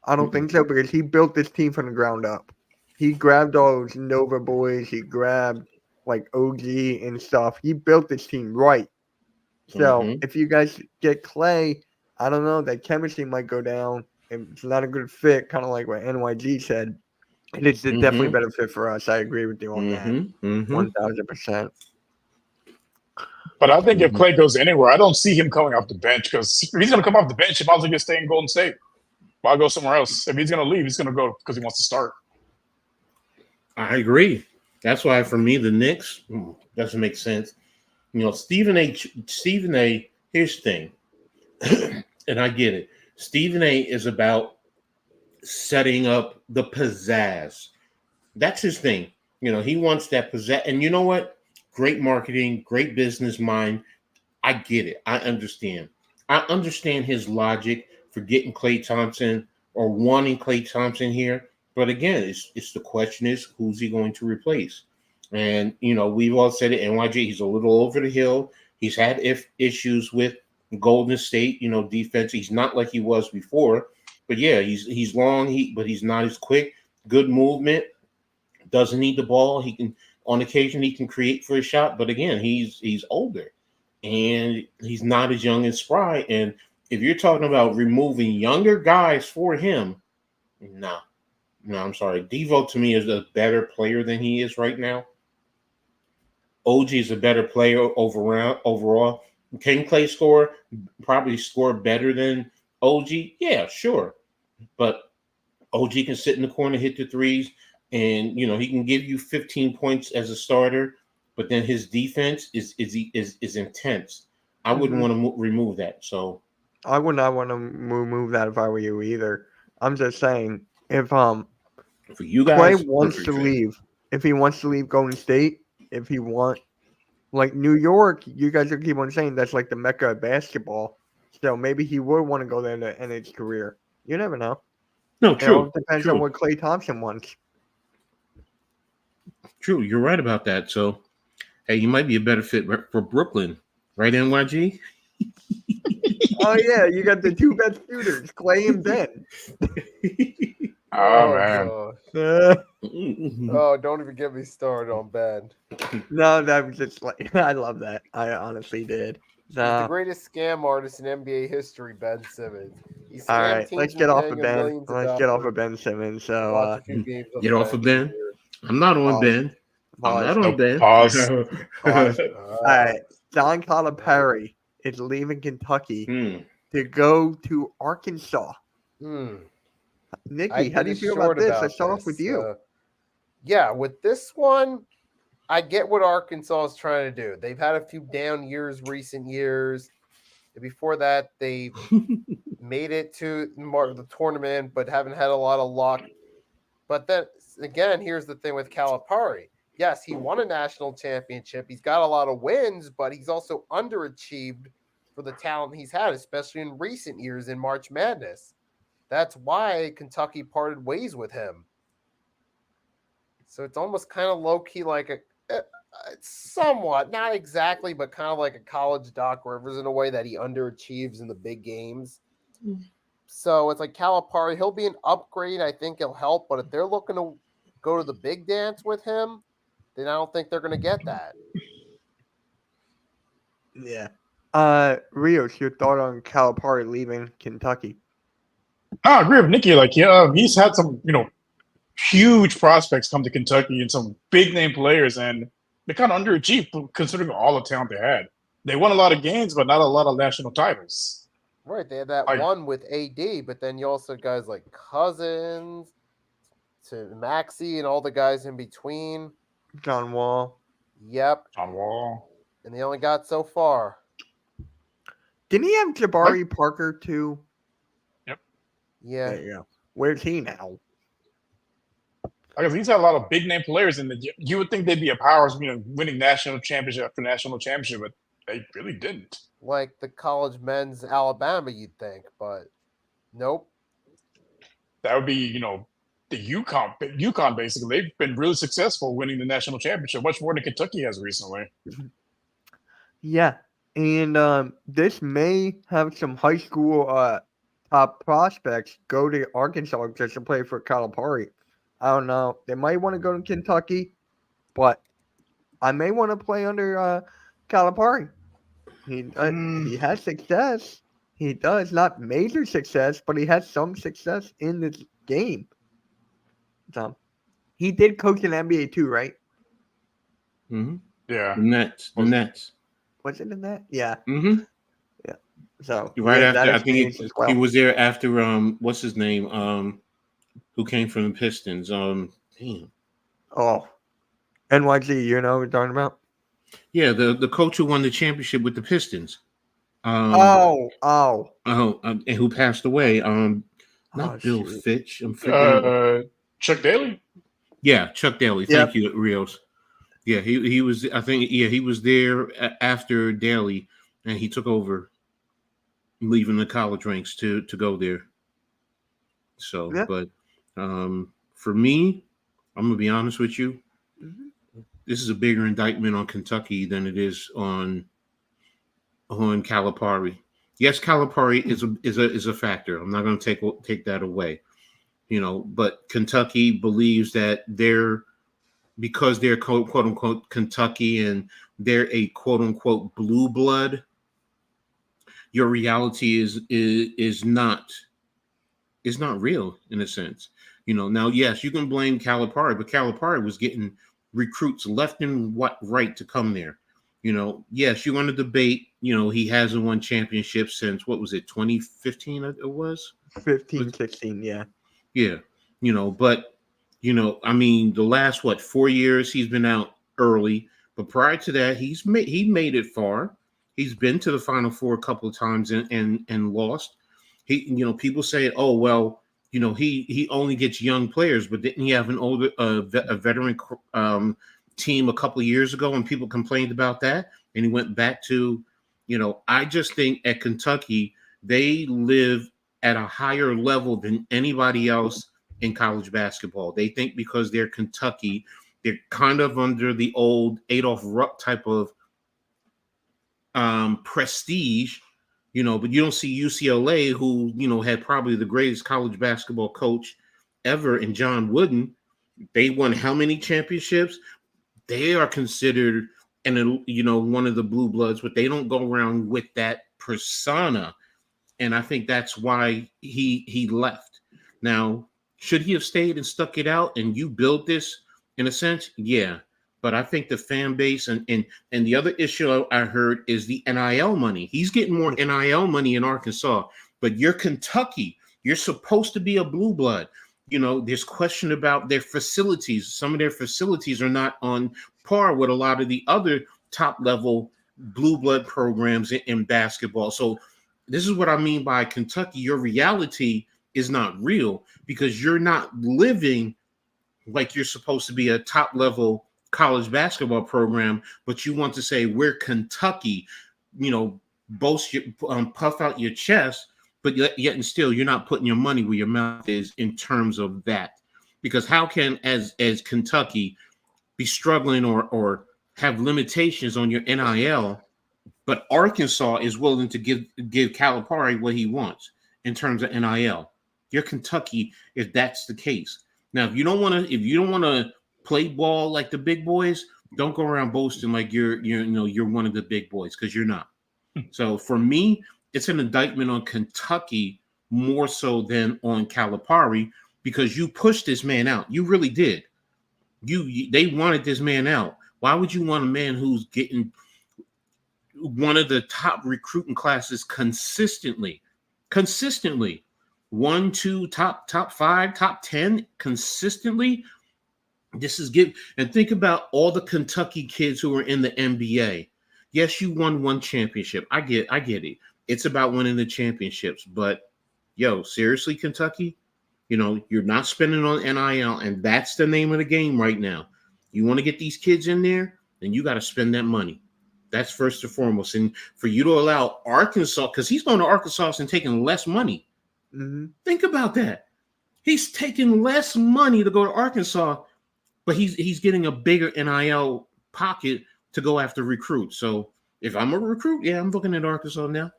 I don't think so because he built this team from the ground up. He grabbed all those Nova boys. He grabbed like OG and stuff. He built this team right. So if you guys get Klay, I don't know. That chemistry might go down. It's not a good fit, kind of like what NYG said. And it's definitely a better fit for us. I agree with you on that. 1,000%. But I think if Mhm. Clay goes anywhere, I don't see him coming off the bench because if he's going to come off the bench, he might as well just stay in Golden State. Why go somewhere else? If he's going to leave, he's going to go because he wants to start. I agree. That's why for me the Knicks doesn't make sense. Stephen A. Here's the thing, and I get it. Stephen A. is about setting up the pizzazz. That's his thing. He wants that pizzazz. And you know what? Great marketing, great business mind. I get it. I understand. I understand his logic for getting Klay Thompson or wanting Klay Thompson here. But again, it's the question is who's he going to replace? And we've all said it. NYG, he's a little over the hill. He's had issues with Golden State, defense. He's not like he was before. But yeah, he's long. But he's not as quick. Good movement. Doesn't need the ball. He can on occasion he can create for a shot. But again, he's older, and he's not as young and spry. And if you're talking about removing younger guys for him, no, I'm sorry. Devo to me is a better player than he is right now. OG is a better player overall. Can Clay probably score better than OG? Yeah, sure. But OG can sit in the corner, hit the threes, and he can give you 15 points as a starter. But then his defense is intense. I wouldn't want to remove that. So I would not want to remove that if I were you either. I'm just saying, if for you guys, Clay wants perfect to fit. leave, if he wants to leave Golden State, if he like New York, you guys are keep on saying that's like the mecca of basketball. So maybe he would want to go there to end his career. You never know. No, It all true. depends on what Klay Thompson wants. True. You're right about that. So, hey, you might be a better fit for Brooklyn, right, NYG? Oh yeah, you got the two best shooters, Clay and Ben. Oh, man. gosh. Oh, don't even get me started on Ben. No, that was just like I love that. I honestly did. He's the greatest scam artist in NBA history, Ben Simmons. He All scammed right, teams let's into get off paying of him Ben. millions Let's get off dollars. of Ben Simmons. So, Watch a few games on Get the off of bench Ben. here. I'm not on Pause. Ben. I'm pause. not on Nope, Ben. pause. Pause. All right, John Calipari is leaving Kentucky to go to Arkansas. Nikki, how do you feel about this? Let's start off with you. Yeah, with this one, I get what Arkansas is trying to do. They've had a few down years, recent years. Before that, they made it to the tournament, but haven't had a lot of luck. But then again, here's the thing with Calipari. Yes, he won a national championship. He's got a lot of wins, but he's also underachieved for the talent he's had, especially in recent years in March Madness. That's why Kentucky parted ways with him. So it's almost kind of low-key like somewhat, not exactly, but kind of like a college Doc Rivers in a way that he underachieves in the big games. So it's like Calipari, he'll be an upgrade. I think he'll help, but if they're looking to go to the big dance with him, then I don't think they're going to get that. Yeah. Rios, your thought on Calipari leaving Kentucky? I agree with Nikki. Like, yeah, he's had some, huge prospects come to Kentucky and some big name players, and they kind of underachieved considering all the talent they had. They won a lot of games, but not a lot of national titles. Right, they had that one with AD, but then you also had guys like Cousins, to Maxey, and all the guys in between. John Wall. Yep. John Wall. And they only got so far. Didn't he have Jabari Parker too? Yep. Yeah. There you go. Where's he now? Because he's had a lot of big name players, and you would think they'd be a power, winning national championship after national championship, but they really didn't. Like the college men's Alabama, you'd think, but nope. That would be, the UConn basically. They've been really successful winning the national championship, much more than Kentucky has recently. Yeah, and this may have some high school top prospects go to Arkansas just to play for Calipari. I don't know. They might want to go to Kentucky, but I may want to play under Calipari. He has success. He does, not major success, but he has some success in this game. So, he did coach in the NBA too, right? Mm-hmm. Yeah. The Nets. Was it in that? Yeah. Mm-hmm. So Right yeah, that after, I think experience as well. he was there after what's his name? Who came from the Pistons? Damn. Oh, NYG, you know what we're talking about? Yeah, the coach who won the championship with the Pistons. Oh, And who passed away? Not Bill shoot. Fitch. I'm forgetting. Chuck Daly. Yeah, Chuck Daly. Yep. Thank you, Rios. Yeah, he was. I think he was there after Daly, and he took over, leaving the college ranks to go there. So, Yep. but for me, I'm gonna be honest with you. Mhm. This is a bigger indictment on Kentucky than it is on Calipari. Yes, Calipari is a factor. I'm not going to take that away, But Kentucky believes that because they're quote unquote Kentucky and they're a quote unquote blue blood. Your reality is not real in a sense. Now yes, you can blame Calipari, but Calipari was getting recruits left and right to come there. Yes, you want to debate, he hasn't won championships since, what was it, 2015 it was? 15, 16, yeah. Yeah. But, I mean, the last, 4 years he's been out early, but prior to that, he made it far. He's been to the Final Four a couple of times and lost. People say, oh, well, he only gets young players, but didn't he have an older, a veteran team a couple of years ago, and people complained about that, and he went back to, I just think at Kentucky they live at a higher level than anybody else in college basketball. They think because they're Kentucky, they're kind of under the old Adolph Rupp type of prestige, but you don't see UCLA, who had probably the greatest college basketball coach ever in John Wooden. They won how many championships? They are considered one of the blue bloods, but they don't go around with that persona. And I think that's why he left. Now, should he have stayed and stuck it out and you built this in a sense? Yeah. But I think the fan base and the other issue I heard is the NIL money. He's getting more NIL money in Arkansas, but you're Kentucky. You're supposed to be a blue blood. There's question about their facilities. Some of their facilities are not on par with a lot of the other top level blue blood programs in basketball. So this is what I mean by Kentucky. Your reality is not real because you're not living like you're supposed to be a top level college basketball program, but you want to say we're Kentucky, boast puff out your chest, but yet and still you're not putting your money where your mouth is in terms of that. Because how can as Kentucky be struggling or have limitations on your NIL, but Arkansas is willing to give Calipari what he wants in terms of NIL? You're Kentucky if that's the case. Now, if you don't want to play ball like the big boys, don't go around boasting like you're one of the big boys, because you're not. So for me, it's an indictment on Kentucky more so than on Calipari, because you pushed this man out. You really did. They wanted this man out. Why would you want a man who's getting one of the top recruiting classes consistently? 1, 2, top 5, top 10 consistently? This is good. And think about all the Kentucky kids who are in the NBA. Yes, you won one championship. I get it. It's about winning the championships. But, seriously, Kentucky, you're not spending on NIL, and that's the name of the game right now. You want to get these kids in there, then you got to spend that money. That's first and foremost. And for you to allow Arkansas, because he's going to Arkansas and taking less money. Mm-hmm. Think about that. He's taking less money to go to Arkansas, but he's getting a bigger NIL pocket to go after recruits. So if I'm a recruit, I'm looking at Arkansas now.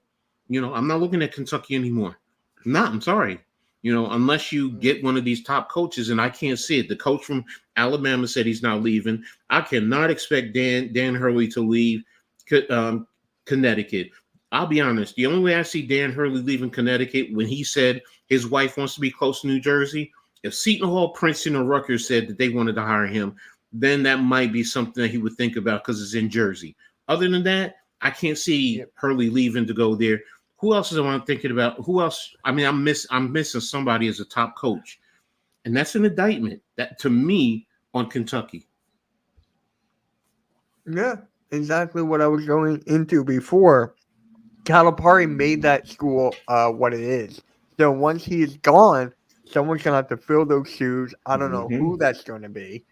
I'm not looking at Kentucky anymore. I'm sorry. Unless you get one of these top coaches, and I can't see it. The coach from Alabama said he's not leaving. I cannot expect Dan Hurley to leave Connecticut. I'll be honest. The only way I see Dan Hurley leaving Connecticut, when he said his wife wants to be close to New Jersey, if Seton Hall, Princeton, or Rutgers said that they wanted to hire him, then that might be something that he would think about because it's in Jersey. Other than that, I can't see Yep. Hurley leaving to go there. Who else am I thinking about? Who else? I mean, I'm missing somebody as a top coach, and that's an indictment that to me on Kentucky. Yeah, exactly what I was going into before. Calipari made that school what it is. So once he is gone, someone's gonna have to fill those shoes. I don't know who that's going to be.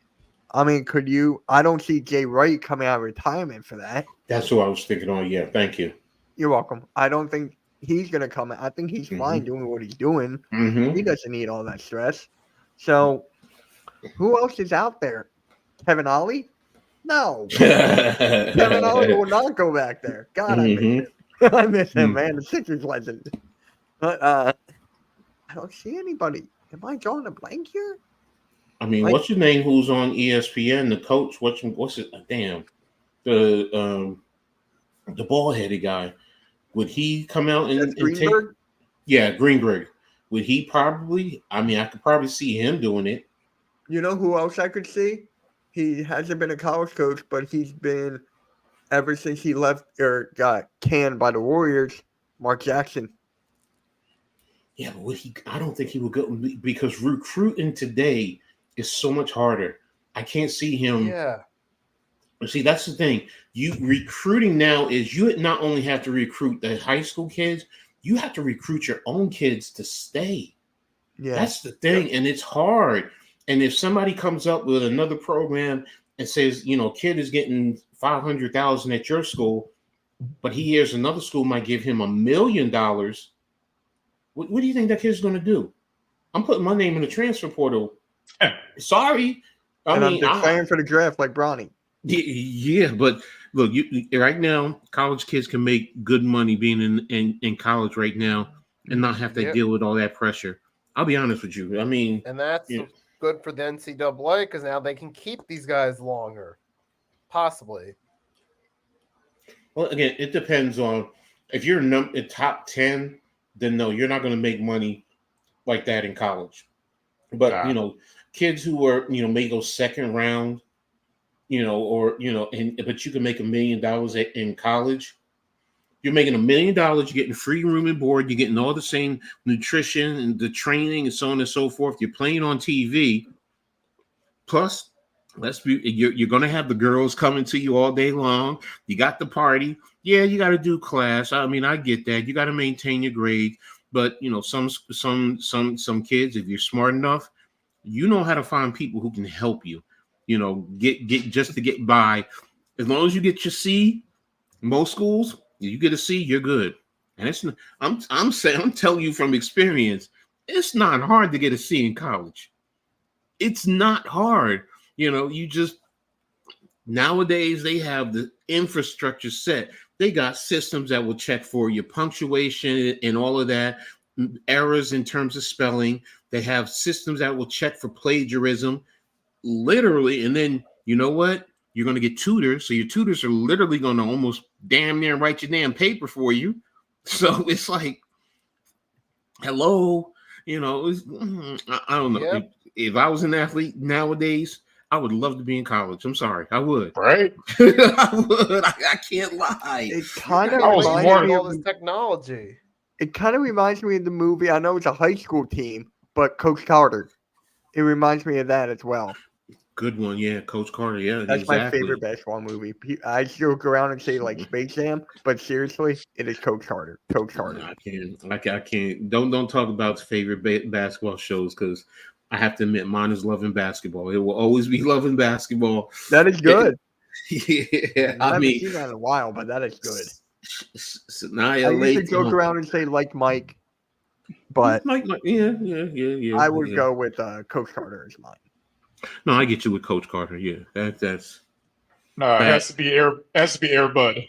I mean, could you? I don't see Jay Wright coming out of retirement for that. That's what I was thinking on. Yeah, thank you. You're welcome. I don't think he's gonna come. I think he's fine doing what he's doing. Mm-hmm. He doesn't need all that stress. So, who else is out there? Kevin Ollie? No, Kevin Ollie will not go back there. God, I miss him. I miss him, man. The Sixers legend. But I don't see anybody. Am I drawing a blank here? I mean, Like- what's your name? Who's on ESPN? The coach? What's it? Damn, the bald-headed guy. Would he come out That's and take? Greenberg? Yeah, Greenberg. Would he probably? I mean, I could probably see him doing it. You know who else I could see? He hasn't been a college coach, but he's been ever since he left or got canned by the Warriors. Mark Jackson. Yeah, but would he? I don't think he would go because recruiting today is so much harder. I can't see him. Yeah. See, that's the thing. You recruiting now is you not only have to recruit the high school kids, you have to recruit your own kids to stay. Yeah. That's the thing, and it's hard. And if somebody comes up with another program and says, you know, kid is getting $500,000 at your school, but he hears another school might give him $1 million, what do you think that kid's going to do? I'm putting my name in the transfer portal. Sorry, and I'm just playing for the draft like Bronny. Yeah, but look, you right now, college kids can make good money being in college right now and not have to Yep. deal with all that pressure. I'll be honest with you. I mean, And that's Yeah. good for the NCAA because now they can keep these guys longer. Possibly. well, again, it depends on if you're in top 10, then no, you're not going to make money like that in college. But Nah. you know, kids who are may go second round, or but you can make $1 million in college. You're making $1 million. You're getting free room and board. You're getting all the same nutrition and the training and so on and so forth. You're playing on TV. Plus, you're going to have the girls coming to you all day long. You got the party. Yeah, you got to do class. I mean, I get that. You got to maintain your grade. But some kids, if you're smart enough, you know how to find people who can help you. Get just to get by. As long as you get your C, most schools. You get a C, you're good. And I'm telling you from experience, it's not hard to get a C in college. It's not hard. You just nowadays they have the infrastructure set. They got systems that will check for your punctuation and all of that, errors in terms of spelling. They have systems that will check for plagiarism, literally. And then you know what? You're going to get tutors. So your tutors are literally going to almost damn near write your damn paper for you. So it's like, hello, I don't know. Yep. If I was an athlete nowadays, I would love to be in college. I'm sorry. I would. Right? I would. I can't lie. It kind of I was reminds born- me all of this technology. It kind of reminds me of the movie. I know it's a high school team, but Coach Carter. It reminds me of that as well. Good one. Yeah. Coach Carter. Yeah. That's my exactly. favorite basketball movie. I joke around and say like Space Jam, but seriously, it is Coach Carter. Coach Carter. I can't. Don't talk about favorite basketball shows because I have to admit mine is Loving Basketball. It will always be Loving Basketball. That is good. Yeah. I I haven't mean, seen that in a while, but that is good. Sanaya I used to Lake. joke around and say like Mike, but Mike, yeah. I would yeah. go with Coach Carter as mine. No, I get you with Coach Carter. Yeah, that's. No, it has to be Air Bud.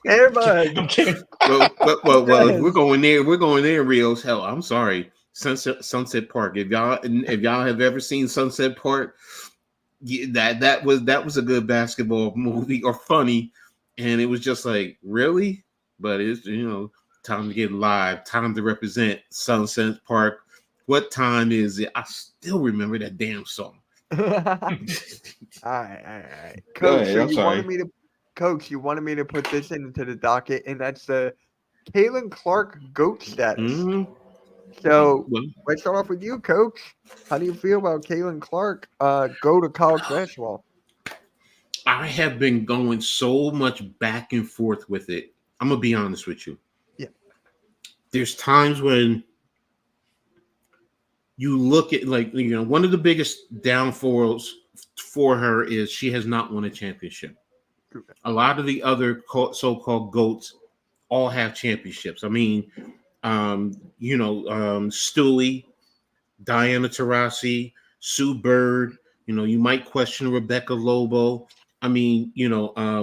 Everybody, I'm kidding. Well, if we're going there, Rios. Hell, I'm sorry, Sunset Park. If y'all have ever seen Sunset Park, yeah, that was a good basketball movie or funny, and it was just like really, but it's time to get live, time to represent Sunset Park. What time is it? I still remember that damn song. all right. Go Coach, ahead, so I'm you sorry. wanted me to Coach, you wanted me to put this into the docket, and that's the Caitlin Clark GOAT status. Mhm. So Well, let's start off with you, Coach. How do you feel about Caitlin Clark go to college basketball? I have been going so much back and forth with it. I'm gonna be honest with you. Yeah. There's times when you look at, like, one of the biggest downfalls for her is she has not won a championship. A lot of the other so-called GOATs all have championships. I mean, Stewie, Diana Taurasi, Sue Bird. You might question Rebecca Lobo. I mean,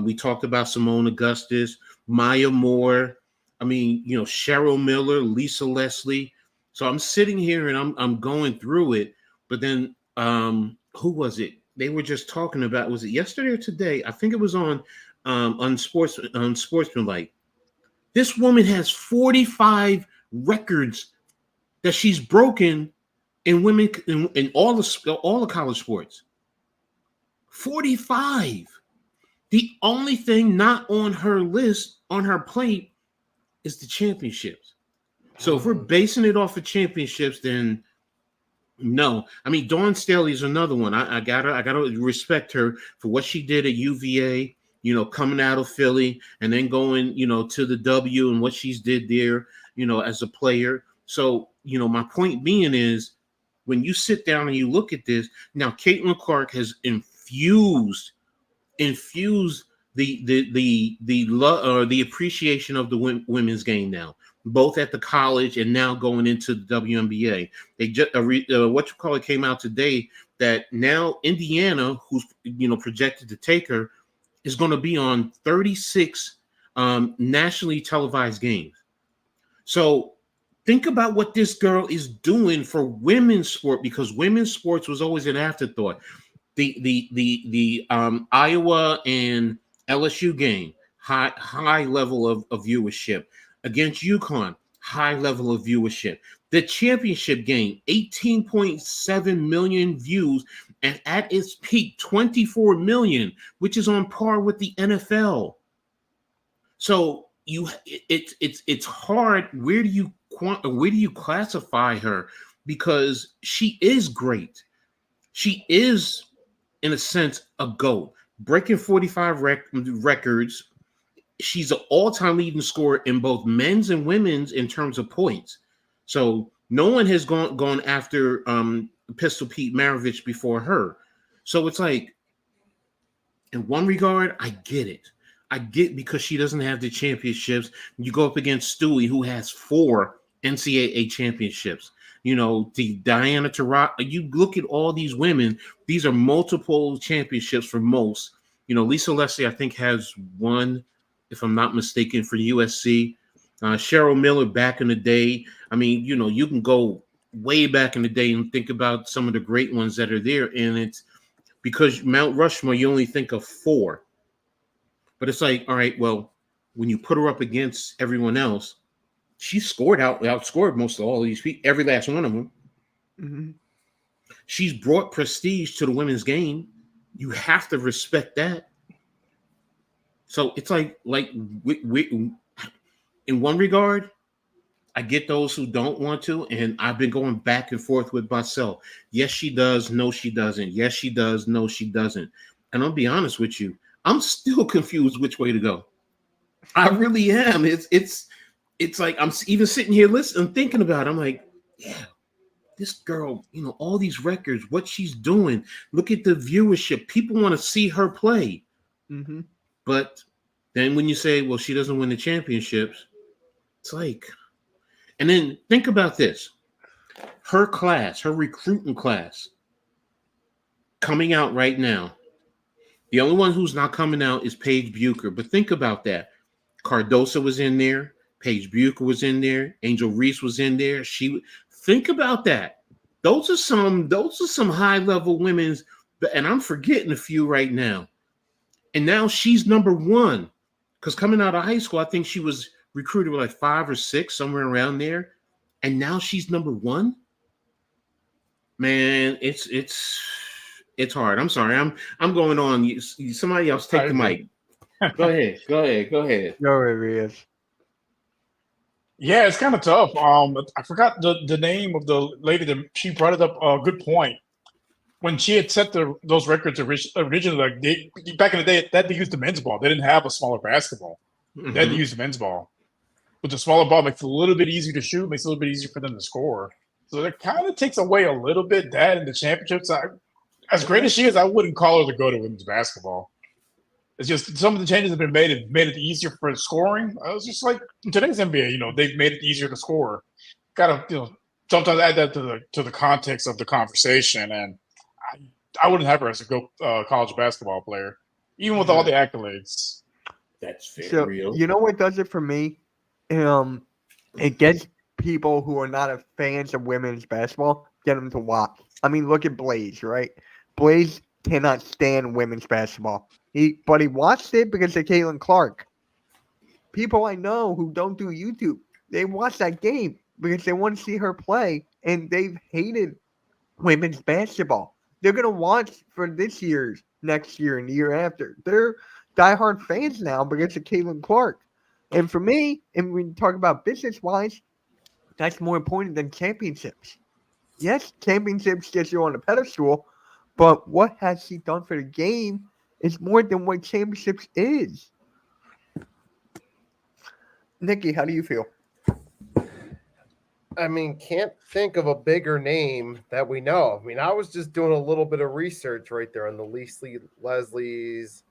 we talked about Simone Augustus, Maya Moore. I mean, Cheryl Miller, Lisa Leslie. So I'm sitting here and I'm going through it. But then who was it? They were just talking about, was it yesterday or today? I think it was on Sportsmanlike. This woman has 45 records that she's broken in women in all the college sports. 45. The only thing not on her list, on her plate, is the championships. So if we're basing it off of championships, then no. I mean, Dawn Staley is another one. I gotta respect her for what she did at UVA. Coming out of Philly and then going, to the W and what she's did there, as a player. So, my point being is, when you sit down and you look at this, now Caitlin Clark has infused the appreciation of the women's game now, both at the college and now going into the WNBA. They just came out today that now Indiana, who's projected to take her, is going to be on 36 nationally televised games. So think about what this girl is doing for women's sport, because women's sports was always an afterthought. The Iowa and LSU game, high level of viewership. Against UConn, high level of viewership. The championship game, 18.7 million views, and at its peak, 24 million, which is on par with the NFL. So it's hard. Where do you classify her? Because she is great. She is, in a sense, a GOAT, breaking 45 records. She's an all-time leading scorer in both men's and women's in terms of points. So no one has gone after Pistol Pete Maravich before her. So it's like, in one regard, I get it. I get, because she doesn't have the championships. You go up against Stewie, who has 4 NCAA championships. The Diana Taurasi. You look at all these women; these are multiple championships for most. Lisa Leslie, I think, has 1, if I'm not mistaken, for USC. Cheryl Miller back in the day. I mean, you can go way back in the day and think about some of the great ones that are there. And it's because Mount Rushmore, you only think of 4. But it's like, all right, well, when you put her up against everyone else, she outscored most of all these people, every last one of them. Mm-hmm. She's brought prestige to the women's game. You have to respect that. So it's like we in one regard, I get those who don't want to, and I've been going back and forth with myself. Yes, she does. No, she doesn't. Yes, she does. No, she doesn't. And I'll be honest with you, I'm still confused which way to go. I really am. It's like I'm even sitting here listening, thinking about it. I'm like, yeah, this girl, all these records, what she's doing. Look at the viewership. People want to see her play. Mm-hmm. But then when you say, well, she doesn't win the championships, it's like, and then think about this. Her class, her recruiting class, coming out right now. The only one who's not coming out is Paige Bucher. But think about that. Cardoso was in there. Paige Bucher was in there. Angel Reese was in there. Think about that. Those are some high-level women's, and I'm forgetting a few right now. And now she's number 1. Because coming out of high school, I think she was recruited with like 5 or 6, somewhere around there. And now she's number 1. Man, it's hard. I'm sorry. I'm going on. Somebody else take the mic. Go ahead. Go ahead. Go ahead. Go Arias. Yeah, it's kind of tough. I forgot the name of the lady that she brought it up. A good point. When she had set those records originally, like back in the day, they had to use the men's ball. They didn't have a smaller basketball. They had to Mhm. use the men's ball. But the smaller ball makes it a little bit easier to shoot, makes it a little bit easier for them to score. So it kind of takes away a little bit that in the championships. As great as she is, I wouldn't call her to go to women's basketball. It's just some of the changes that have been made it easier for scoring. I was just like in today's NBA, they've made it easier to score. Got to sometimes add that to the context of the conversation, and I wouldn't have her as a college basketball player, even with all the accolades. That's very So real. you know what does it for me? It gets people who are not fans of women's basketball, get them to watch. I mean, look at Blaze, right? Blaze cannot stand women's basketball. But he watched it because of Caitlin Clark. People I know who don't do YouTube, they watch that game because they want to see her play, and they've hated women's basketball. They're gonna watch for this year's, next year, and the year after. They're diehard fans now because of Caitlin Clark. And for me, and when we talk about business wise, that's more important than championships. Yes, championships get you on a pedestal, but what has she done for the game is more than what championships is. Nikki, how do you feel? I mean, can't think of a bigger name that we know. I mean, I was just doing a little bit of research right there on the Leslie's.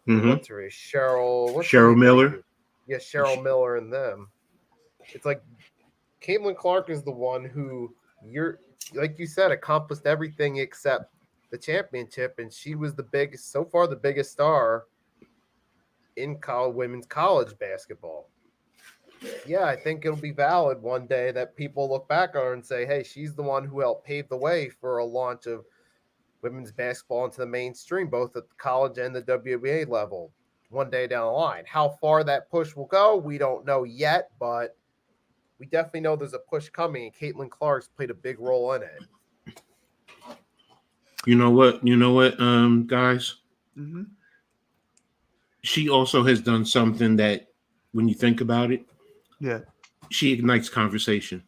Mhm. What's her name? Cheryl. What's Cheryl her name? Miller. Yeah, Cheryl Miller and them. It's like Caitlin Clark is the one who like you said, accomplished everything except the championship, and she was the biggest star in women's college basketball. Yeah, I think it'll be valid one day that people look back on her and say, hey, she's the one who helped pave the way for a launch of women's basketball into the mainstream, both at the college and the WNBA level one day down the line. How far that push will go, we don't know yet, but we definitely know there's a push coming, and Caitlin Clark's played a big role in it. You know what, guys? Mm-hmm. She also has done something that, when you think about it, Yeah. she ignites conversation.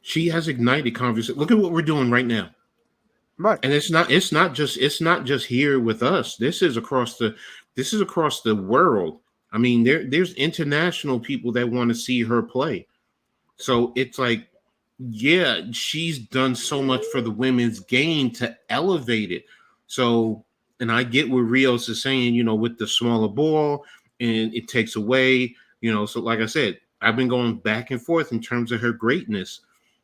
She has ignited conversation. Look at what we're doing right now. Right. And it's not just here with us. This is across the world. I mean, there's international people that want to see her play. So it's like, yeah, she's done so much for the women's game to elevate it. So, and I get what Rios is saying, with the smaller ball, and it takes away, so like I said, I've been going back and forth in terms of her greatness,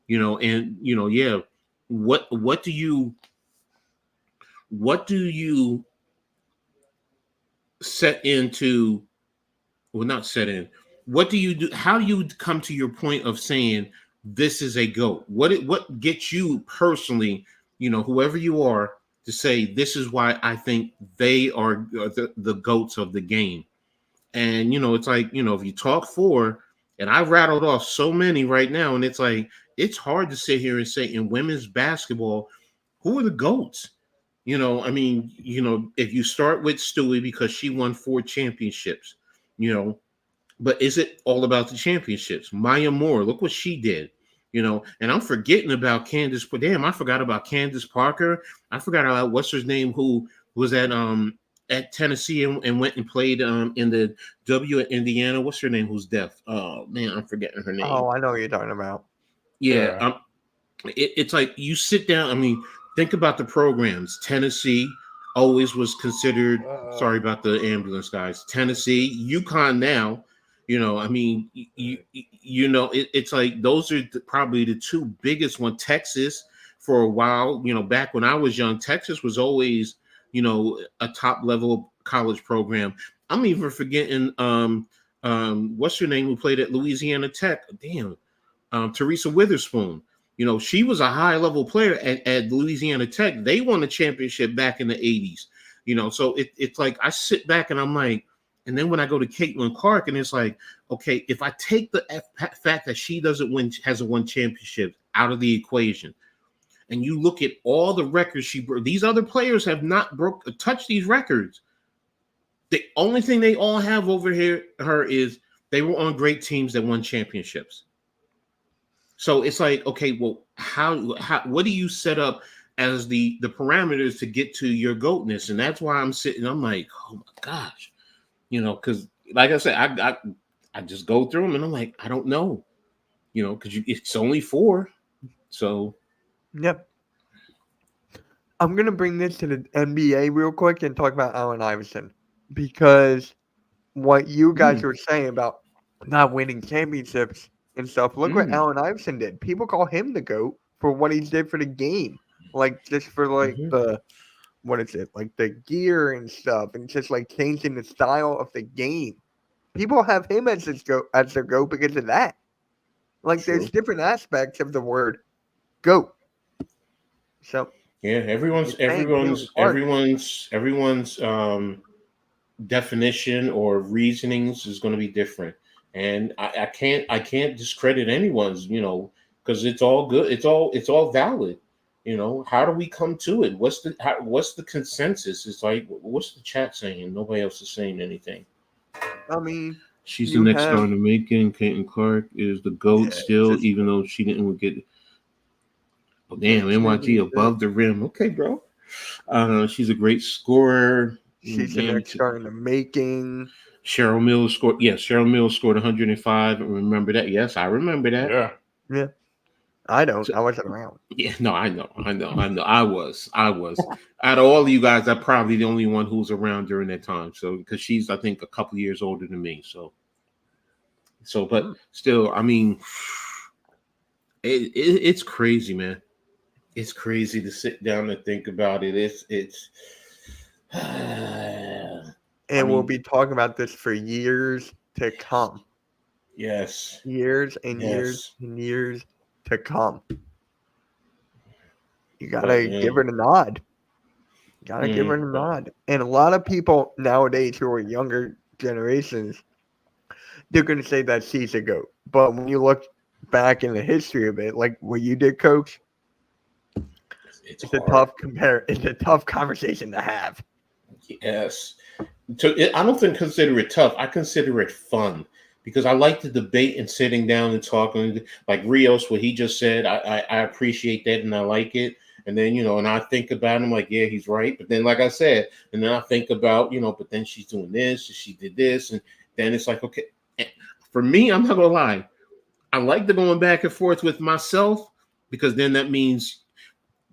and yeah, what do you set into, well, not set in, what do you do, how do you come to your point of saying this is a GOAT? What gets you personally, whoever you are, to say this is why I think they are the GOATs of the game? And it's like, if you talk four, and I rattled off so many right now, and it's like, it's hard to sit here and say in women's basketball, who are the GOATs? I mean, if you start with Stewie because she won 4 championships, but is it all about the championships? Maya Moore, look what she did, and I'm forgetting about Candace. Damn, I forgot about Candace Parker. I forgot about what's her name, who was at Tennessee and went and played in the W at Indiana. What's her name? Who's deaf? Oh man, I'm forgetting her name. Oh, I know what you're talking about. Yeah. It's like you sit down. I mean, think about the programs. Tennessee always was considered. Sorry about the ambulance, guys. Tennessee, UConn now. I mean, it's like those are probably the 2 biggest ones. Texas, for a while, back when I was young, Texas was always, a top level college program. I'm even forgetting what's her name who played at Louisiana Tech. Damn, Teresa Witherspoon. She was a high level player at Louisiana Tech. They won a championship back in the 80s. So it's like I sit back and I'm like, and then when I go to Caitlin Clark, and it's like, okay, if I take the fact that she hasn't won championships out of the equation, and you look at all the records she broke, these other players have not touched these records. The only thing they all have over here her is they were on great teams that won championships. So it's like, okay, well, how what do you set up as the parameters to get to your goatness? And that's why I'm sitting. I'm like, oh my gosh, because like I said, I just go through them and I'm like, I don't know, because it's only 4. So Yep. I'm gonna bring this to the NBA real quick and talk about Allen Iverson, because what you guys were saying about not winning championships and stuff. Look what Allen Iverson did. People call him the GOAT for what he did for the game, like just for like the what is it, like the gear and stuff, and just like changing the style of the game. People have him as their GOAT because of that. Like there's different aspects of the word GOAT. So yeah, everyone's definition or reasonings is going to be different, and I can't discredit anyone's, because it's all good, it's all valid. How do we come to it? What's the consensus? It's like, what's the chat saying? Nobody else is saying anything. I mean, she's the next star in the making. Caitlin Clark is the GOAT still, even though she didn't get. Oh, damn, NYG above the rim. Okay, bro. She's a great scorer. She's the next star in the making. Cheryl Mills scored. Yes, Cheryl Mills scored 105. Remember that? Yes, I remember that. Yeah. I don't. So, I wasn't around. Yeah, no, I know. I was. Out of all of you guys, I'm probably the only one who was around during that time. So, because she's, I think, a couple years older than me. So, but still, I mean, it's crazy, man. It's crazy to sit down and think about it. It's. And we'll be talking about this for years to come. Yes. Years and years and years to come. You gotta give her the nod. Give her the nod. And a lot of people nowadays who are younger generations, they're gonna say that she's a GOAT. But when you look back in the history of it, like what you did, Coach, it's a tough conversation to have. Yes. So I don't consider it tough. I consider it fun, because I like the debate and sitting down and talking. Like Rios, what he just said, I appreciate that and I like it. And then, and I think about him like, yeah, he's right. But then, like I said, and then I think about, but then she's doing this, she did this. And then it's like, okay, for me, I'm not going to lie. I like the going back and forth with myself, because then that means,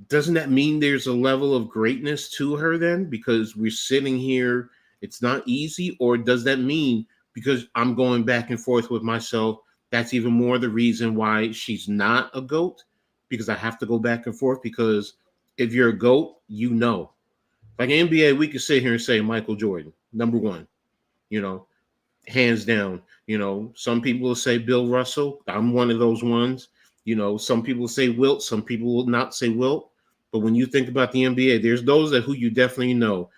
doesn't that mean there's a level of greatness to her then? Because we're sitting here, it's not easy. Or does that mean because I'm going back and forth with myself, that's even more the reason why she's not a GOAT? Because I have to go back and forth, because if you're a GOAT, like NBA, we could sit here and say Michael Jordan, number one, hands down. Some people will say Bill Russell. I'm one of those ones. Some people say Wilt, some people will not say Wilt. But when you think about the NBA, there's those who you definitely know.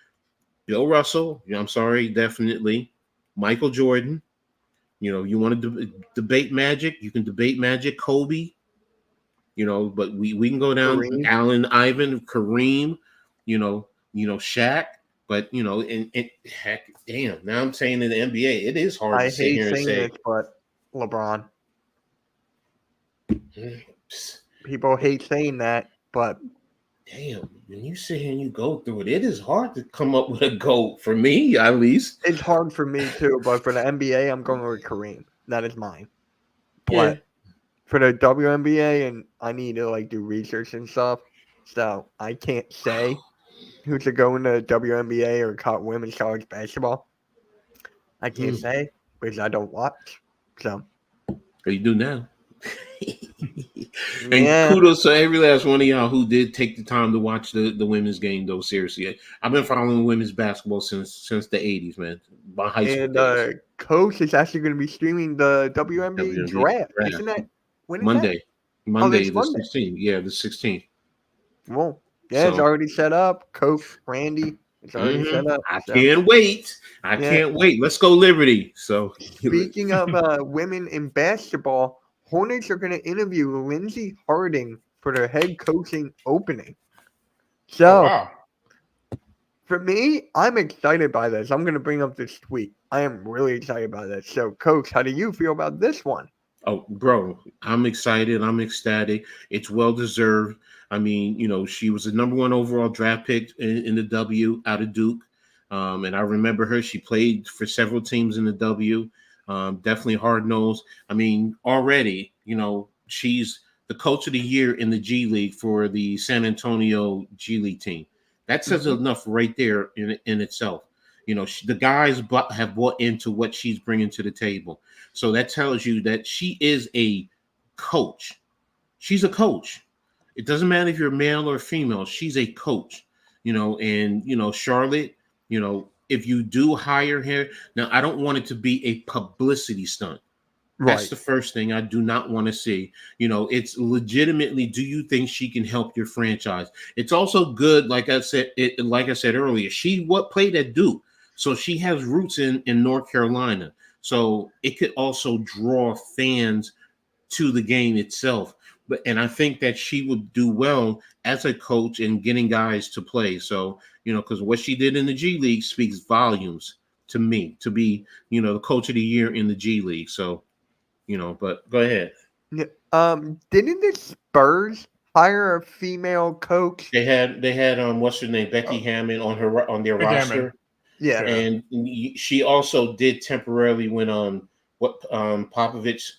Bill Russell, I'm sorry, definitely. Michael Jordan. You want to debate Magic, you can debate Magic, Kobe. But we can go down Kareem. Allen, Ivan, Kareem, Shaq. But and heck, damn. Now I'm saying in the NBA, it is hard to sit here and say it, but LeBron. People hate saying that, but damn, when you sit here and you go through it, it is hard to come up with a GOAT for me, at least. It's hard for me too, but for the NBA, I'm going with Kareem. That is mine. But for the WNBA, and I need to do research and stuff, so I can't say who's to go in the WNBA or women's college basketball. I can't say because I don't watch. So you do now. And kudos to every last one of y'all who did take the time to watch the women's game, though. Seriously, I've been following women's basketball since the 80s, man. My high school days. Coach is actually going to be streaming the WNBA draft. Isn't that Monday? Monday, the 16th. Yeah, the 16th. Well, yeah, it's already set up. Coach Randy, it's already set up. I can't wait. I can't wait. Let's go Liberty. So speaking of women in basketball, Hornets are going to interview Lindsey Harding for their head coaching opening. So, For me, I'm excited by this. I'm going to bring up this tweet. I am really excited by this. So, Coach, how do you feel about this one? Oh, bro, I'm excited. I'm ecstatic. It's well deserved. I mean, she was the number one overall draft pick in the W out of Duke. And I remember her. She played for several teams in the W. Definitely hard nosed. I mean, already, she's the coach of the year in the G League for the San Antonio G League team. That says enough right there in itself. The guys have bought into what she's bringing to the table. So that tells you that she is a coach. She's a coach. It doesn't matter if you're male or female. She's a coach, and Charlotte, if you do hire her, now I don't want it to be a publicity stunt. That's the first thing I do not want to see. It's legitimately, do you think she can help your franchise? It's also good, like I said earlier, she played at Duke. So she has roots in North Carolina. So it could also draw fans to the game itself. And I think that she would do well as a coach in getting guys to play. So, because what she did in the G League speaks volumes to me to be, the coach of the year in the G League. So, but go ahead. Yeah. Didn't the Spurs hire a female coach? They had what's her name, Becky Hammond on their Becky roster. Hammond. Yeah. And she also did temporarily when Popovich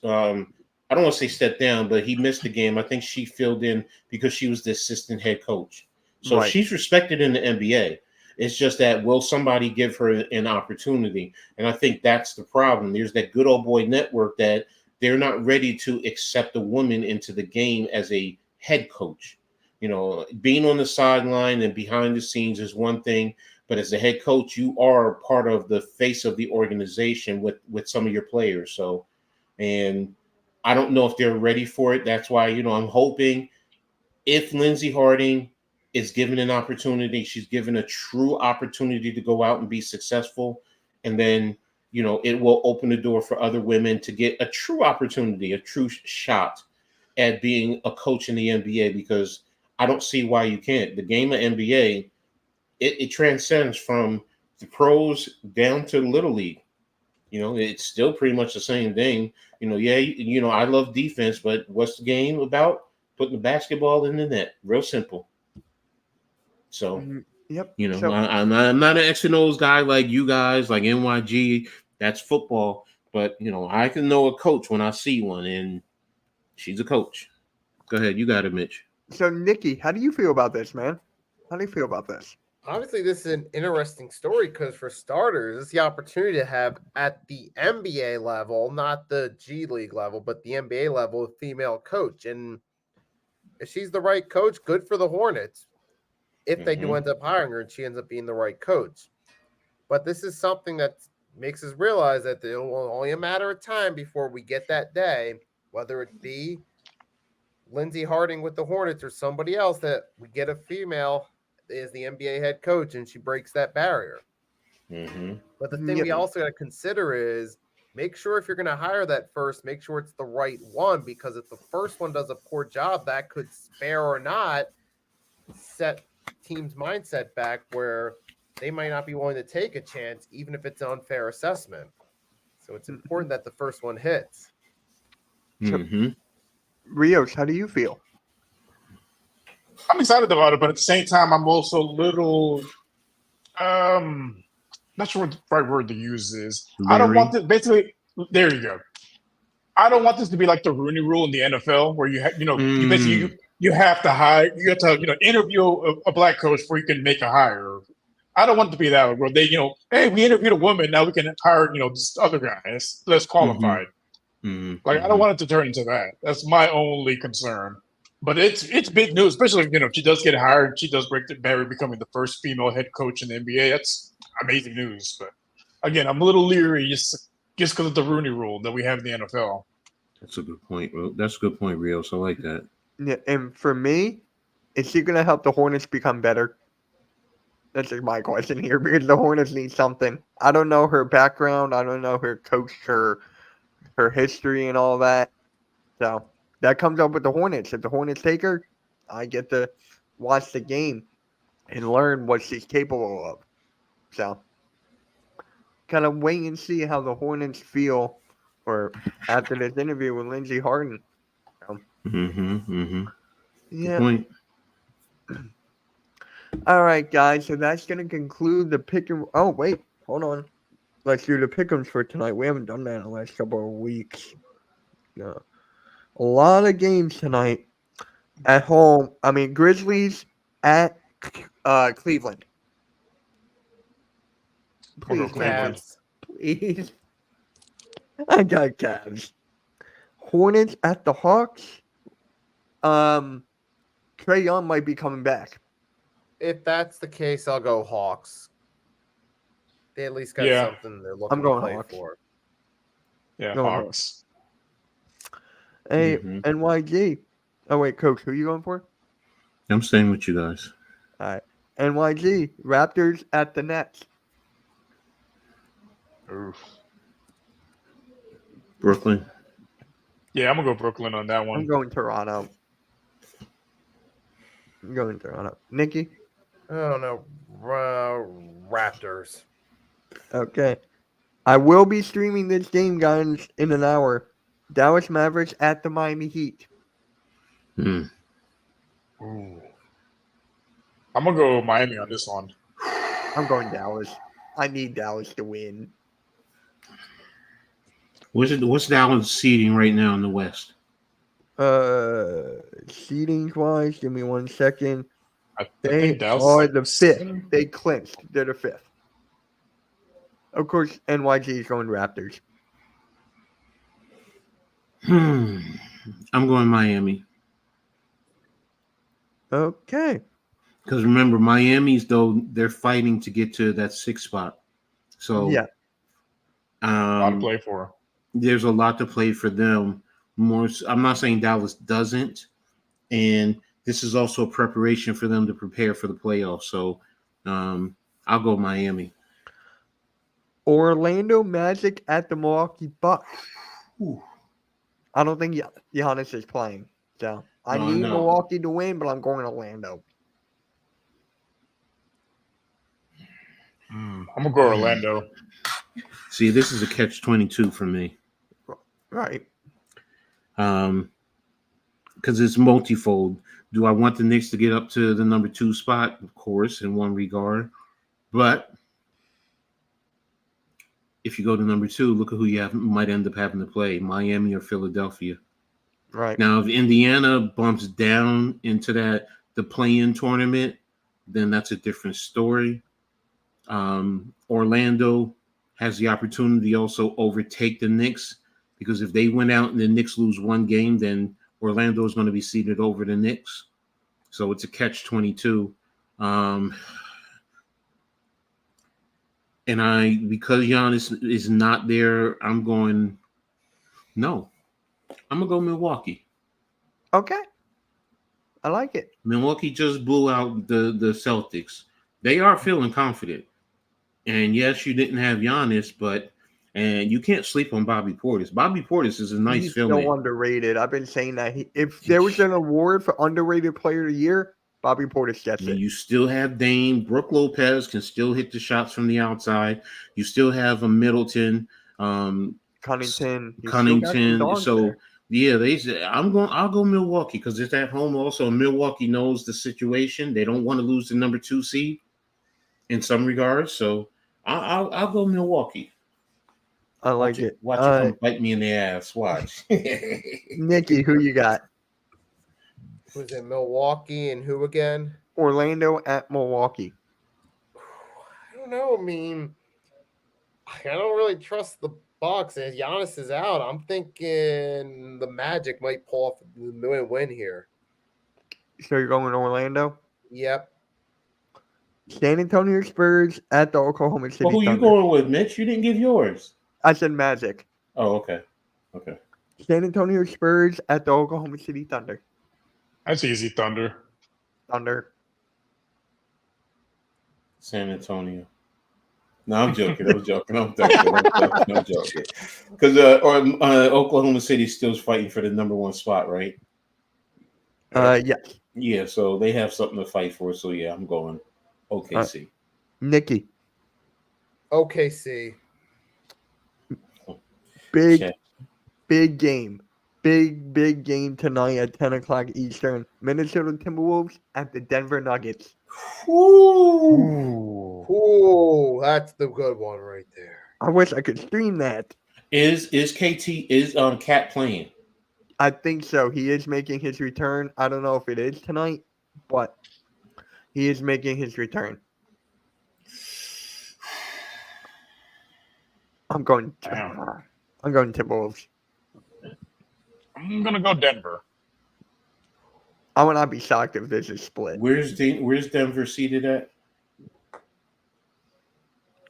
I don't want to say stepped down, but he missed the game. I think she filled in because she was the assistant head coach. So she's respected in the NBA. It's just that will somebody give her an opportunity? And I think that's the problem. There's that good old boy network that they're not ready to accept a woman into the game as a head coach. Being on the sideline and behind the scenes is one thing, but as a head coach, you are part of the face of the organization with some of your players. So, and I don't know if they're ready for it. That's why, I'm hoping if Lindsey Harding is given an opportunity, she's given a true opportunity to go out and be successful. And then, it will open the door for other women to get a true opportunity, a true shot at being a coach in the NBA, because I don't see why you can't. The game of NBA, it transcends from the pros down to Little League. It's still pretty much the same thing. I love defense, but what's the game about? Putting the basketball in the net. Real simple. So, yep. I'm not an X and O's guy like you guys, like NYG. That's football. But, I can know a coach when I see one, and she's a coach. Go ahead. You got it, Mitch. So, Nikki, how do you feel about this, man? How do you feel about this? Obviously, this is an interesting story because, for starters, it's the opportunity to have at the NBA level, not the G League level, but the NBA level, a female coach. And if she's the right coach, good for the Hornets. If they do end up hiring her and she ends up being the right coach. But this is something that makes us realize that it will only a matter of time before we get that day, whether it be Lindsey Harding with the Hornets or somebody else, that we get a female is the NBA head coach and she breaks that barrier. But the thing we also got to consider is make sure if you're going to hire that first, make sure it's the right one, because if the first one does a poor job, that could spare or not set team's mindset back where they might not be willing to take a chance, even if it's an unfair assessment. So it's important that the first one hits. Rios, how do you feel? I'm excited about it, but at the same time, I'm also a little, not sure what the right word to use is. I don't want this, basically, there you go. I don't want this to be like the Rooney Rule in the NFL, where you you basically, you have to hire, you have to, interview a black coach before you can make a hire. I don't want it to be that where they, hey, we interviewed a woman, now we can hire, this other guy, it's less qualified. Like, I don't want it to turn into that. That's my only concern. But it's big news, especially if she does get hired, she does break the barrier, becoming the first female head coach in the NBA. That's amazing news. But again, I'm a little leery just because of the Rooney Rule that we have in the NFL. That's a good point. That's a good point, Rios. I like that. Yeah, and for me, is she going to help the Hornets become better? That's just my question here, because the Hornets need something. I don't know her background. I don't know her coach, her history and all that. So that comes up with the Hornets. If the Hornets take her, I get to watch the game. and learn what she's capable of. So, kind of wait and see how the Hornets feel or after this interview with Lindsey Harden. Good Yeah. point. All right, guys. So that's going to conclude the pick and. Oh, wait. Hold on. Let's do the pick'ems for tonight. We haven't done that in the last couple of weeks. No. A lot of games tonight at home. I mean, Grizzlies at Cleveland. We'll go Please, Cleveland. Cavs. please. I got Cavs. Hornets at the Hawks. Trae Young might be coming back. If that's the case, I'll go Hawks. They at least got Yeah. something they're looking I'm going to play Hawks. for. Yeah, No, no. Hawks. Hey, Mhm. NYG. Oh, wait, Coach, who are you going for? I'm staying with you guys. All right. NYG. Raptors at the Nets. Oof. Brooklyn. Yeah, I'm gonna go Brooklyn on that I'm one. going Toronto. I'm going Toronto. Nikki? I don't know. Raptors. Okay. I will be streaming this game, guys, in an hour. Dallas Mavericks at the Miami Heat. Hmm. Ooh. I'm gonna go Miami on this one. I'm going Dallas. I need Dallas to win. What's Dallas seeding right now in the West? Seedings wise, give me 1 second. I They think Dallas are like the fifth. They clinched. They're the fifth. Of course, NYG is going Raptors. I'm going Miami. Okay. Because remember, Miami's though they're fighting to get to that 6th spot. So Yeah. a lot to play for. there's a lot to play for them. I'm not saying Dallas doesn't, and this is also preparation for them to prepare for the playoffs. So I'll go Miami. Orlando Magic at the Milwaukee Bucks. Ooh. I don't think Giannis is playing. So I No, need no. Milwaukee to win, but I'm going Orlando. I'm gonna go Orlando. See, this is a catch-22 for me. Right. Because it's multifold. Do I want the Knicks to get up to the number 2 spot? Of course, in one regard. But if you go to number 2, look at who you might end up having to play, Miami or Philadelphia. Right. Now, if Indiana bumps down into the play-in tournament, then that's a different story. Orlando has the opportunity to also overtake the Knicks, because if they went out and the Knicks lose one game, then Orlando is going to be seeded over the Knicks. So it's a catch-22. And because Giannis is not there, I'm going to go Milwaukee. Okay. I like it. Milwaukee just blew out the Celtics. They are feeling confident. And yes, you didn't have Giannis, and you can't sleep on Bobby Portis. Bobby Portis is a nice He's fill-in. so underrated. I've been saying that. If there was an award for underrated player of the year, Bobby Portis gets I mean, it. you still have Dame. Brooke Lopez can still hit the shots from the outside. You still have a Middleton, Connington. He's still got some Cunnington. dogs So there. yeah, I'll go Milwaukee because it's at home also. Milwaukee knows the situation. They don't want to lose the number 2 seed in some regards. So I'll go Milwaukee. I like it. Watch it come bite me in the ass. Watch. Nikki, who you got? Was it Milwaukee and who again? Orlando at Milwaukee. I don't know. I mean, I don't really trust the Bucks. As Giannis is out, I'm thinking the Magic might pull off the win here. So you're going Orlando? Yep. San Antonio Spurs at the Oklahoma City Well, who you Thunder. going with, Mitch? You didn't give yours. I said Magic. Oh, okay. Okay. San Antonio Spurs at the Oklahoma City Thunder. That's easy, Thunder. Thunder. San Antonio. No, I'm joking. I'm joking. Because Oklahoma City still fighting for the number 1 spot, right? Yes. Yeah, so they have something to fight for. So yeah, I'm going. OKC. Nikki, OKC. big Check. big game. Big game tonight at 10 o'clock Eastern. Minnesota Timberwolves at the Denver Nuggets. Ooh. Ooh, that's the good one right there. I wish I could stream that. Is Cat playing? I think so. He is making his return. I don't know if it is tonight, but he is making his return. I'm going Timberwolves. I'm gonna go Denver. I would not be shocked if this is split. Where's Denver seated at?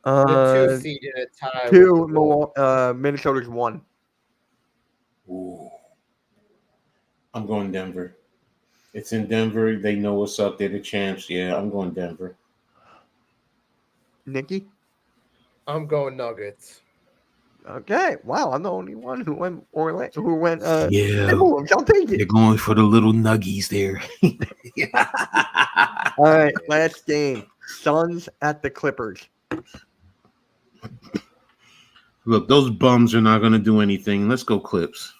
The 2 seed in a tie. Two, with the Wolves. Minnesota's 1. Ooh. I'm going Denver. It's in Denver. They know what's up. They're the champs. Yeah, I'm going Denver. Nikki? I'm going Nuggets. Okay. Wow, I'm the only one who went Yeah. Timberwolves. I'll take They're it. going for the little nuggies there. All right, last game. Suns at the Clippers. Look, those bums are not going to do anything. Let's go Clips.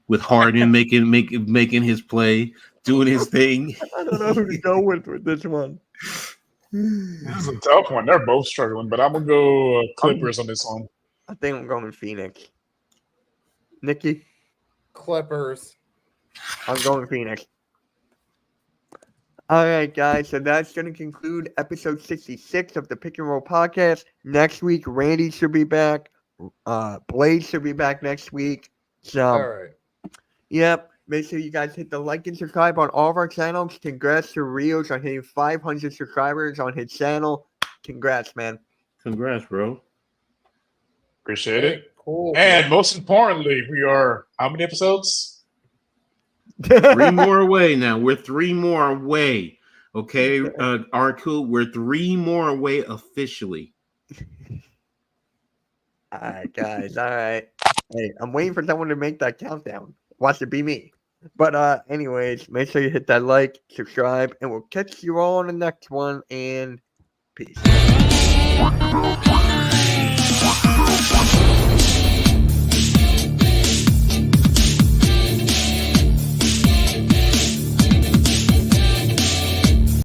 With Harden making his play, doing his thing. I don't know who to go with this one. This is a tough one. They're both struggling, but I'm gonna go Clippers on this one. I think I'm going Phoenix. Nikki? Clippers. I'm going Phoenix. All right, guys. So that's going to conclude episode 66 of the Pick and Roll podcast. Next week, Randy should be back. Blade should be back next week. So, All right. yep. Make sure you guys hit the like and subscribe on all of our channels. Congrats to Rios on hitting 500 subscribers on his channel. Congrats, man. Congrats, bro. Appreciate it. Cool. And most importantly, we are how many episodes? 3 more away now. We're 3 more away. Okay, Arcool, we're 3 more away officially. All right, guys. All right. Hey, I'm waiting for someone to make that countdown. Watch it be me. But anyways, make sure you hit that like, subscribe, and we'll catch you all on the next one. And peace.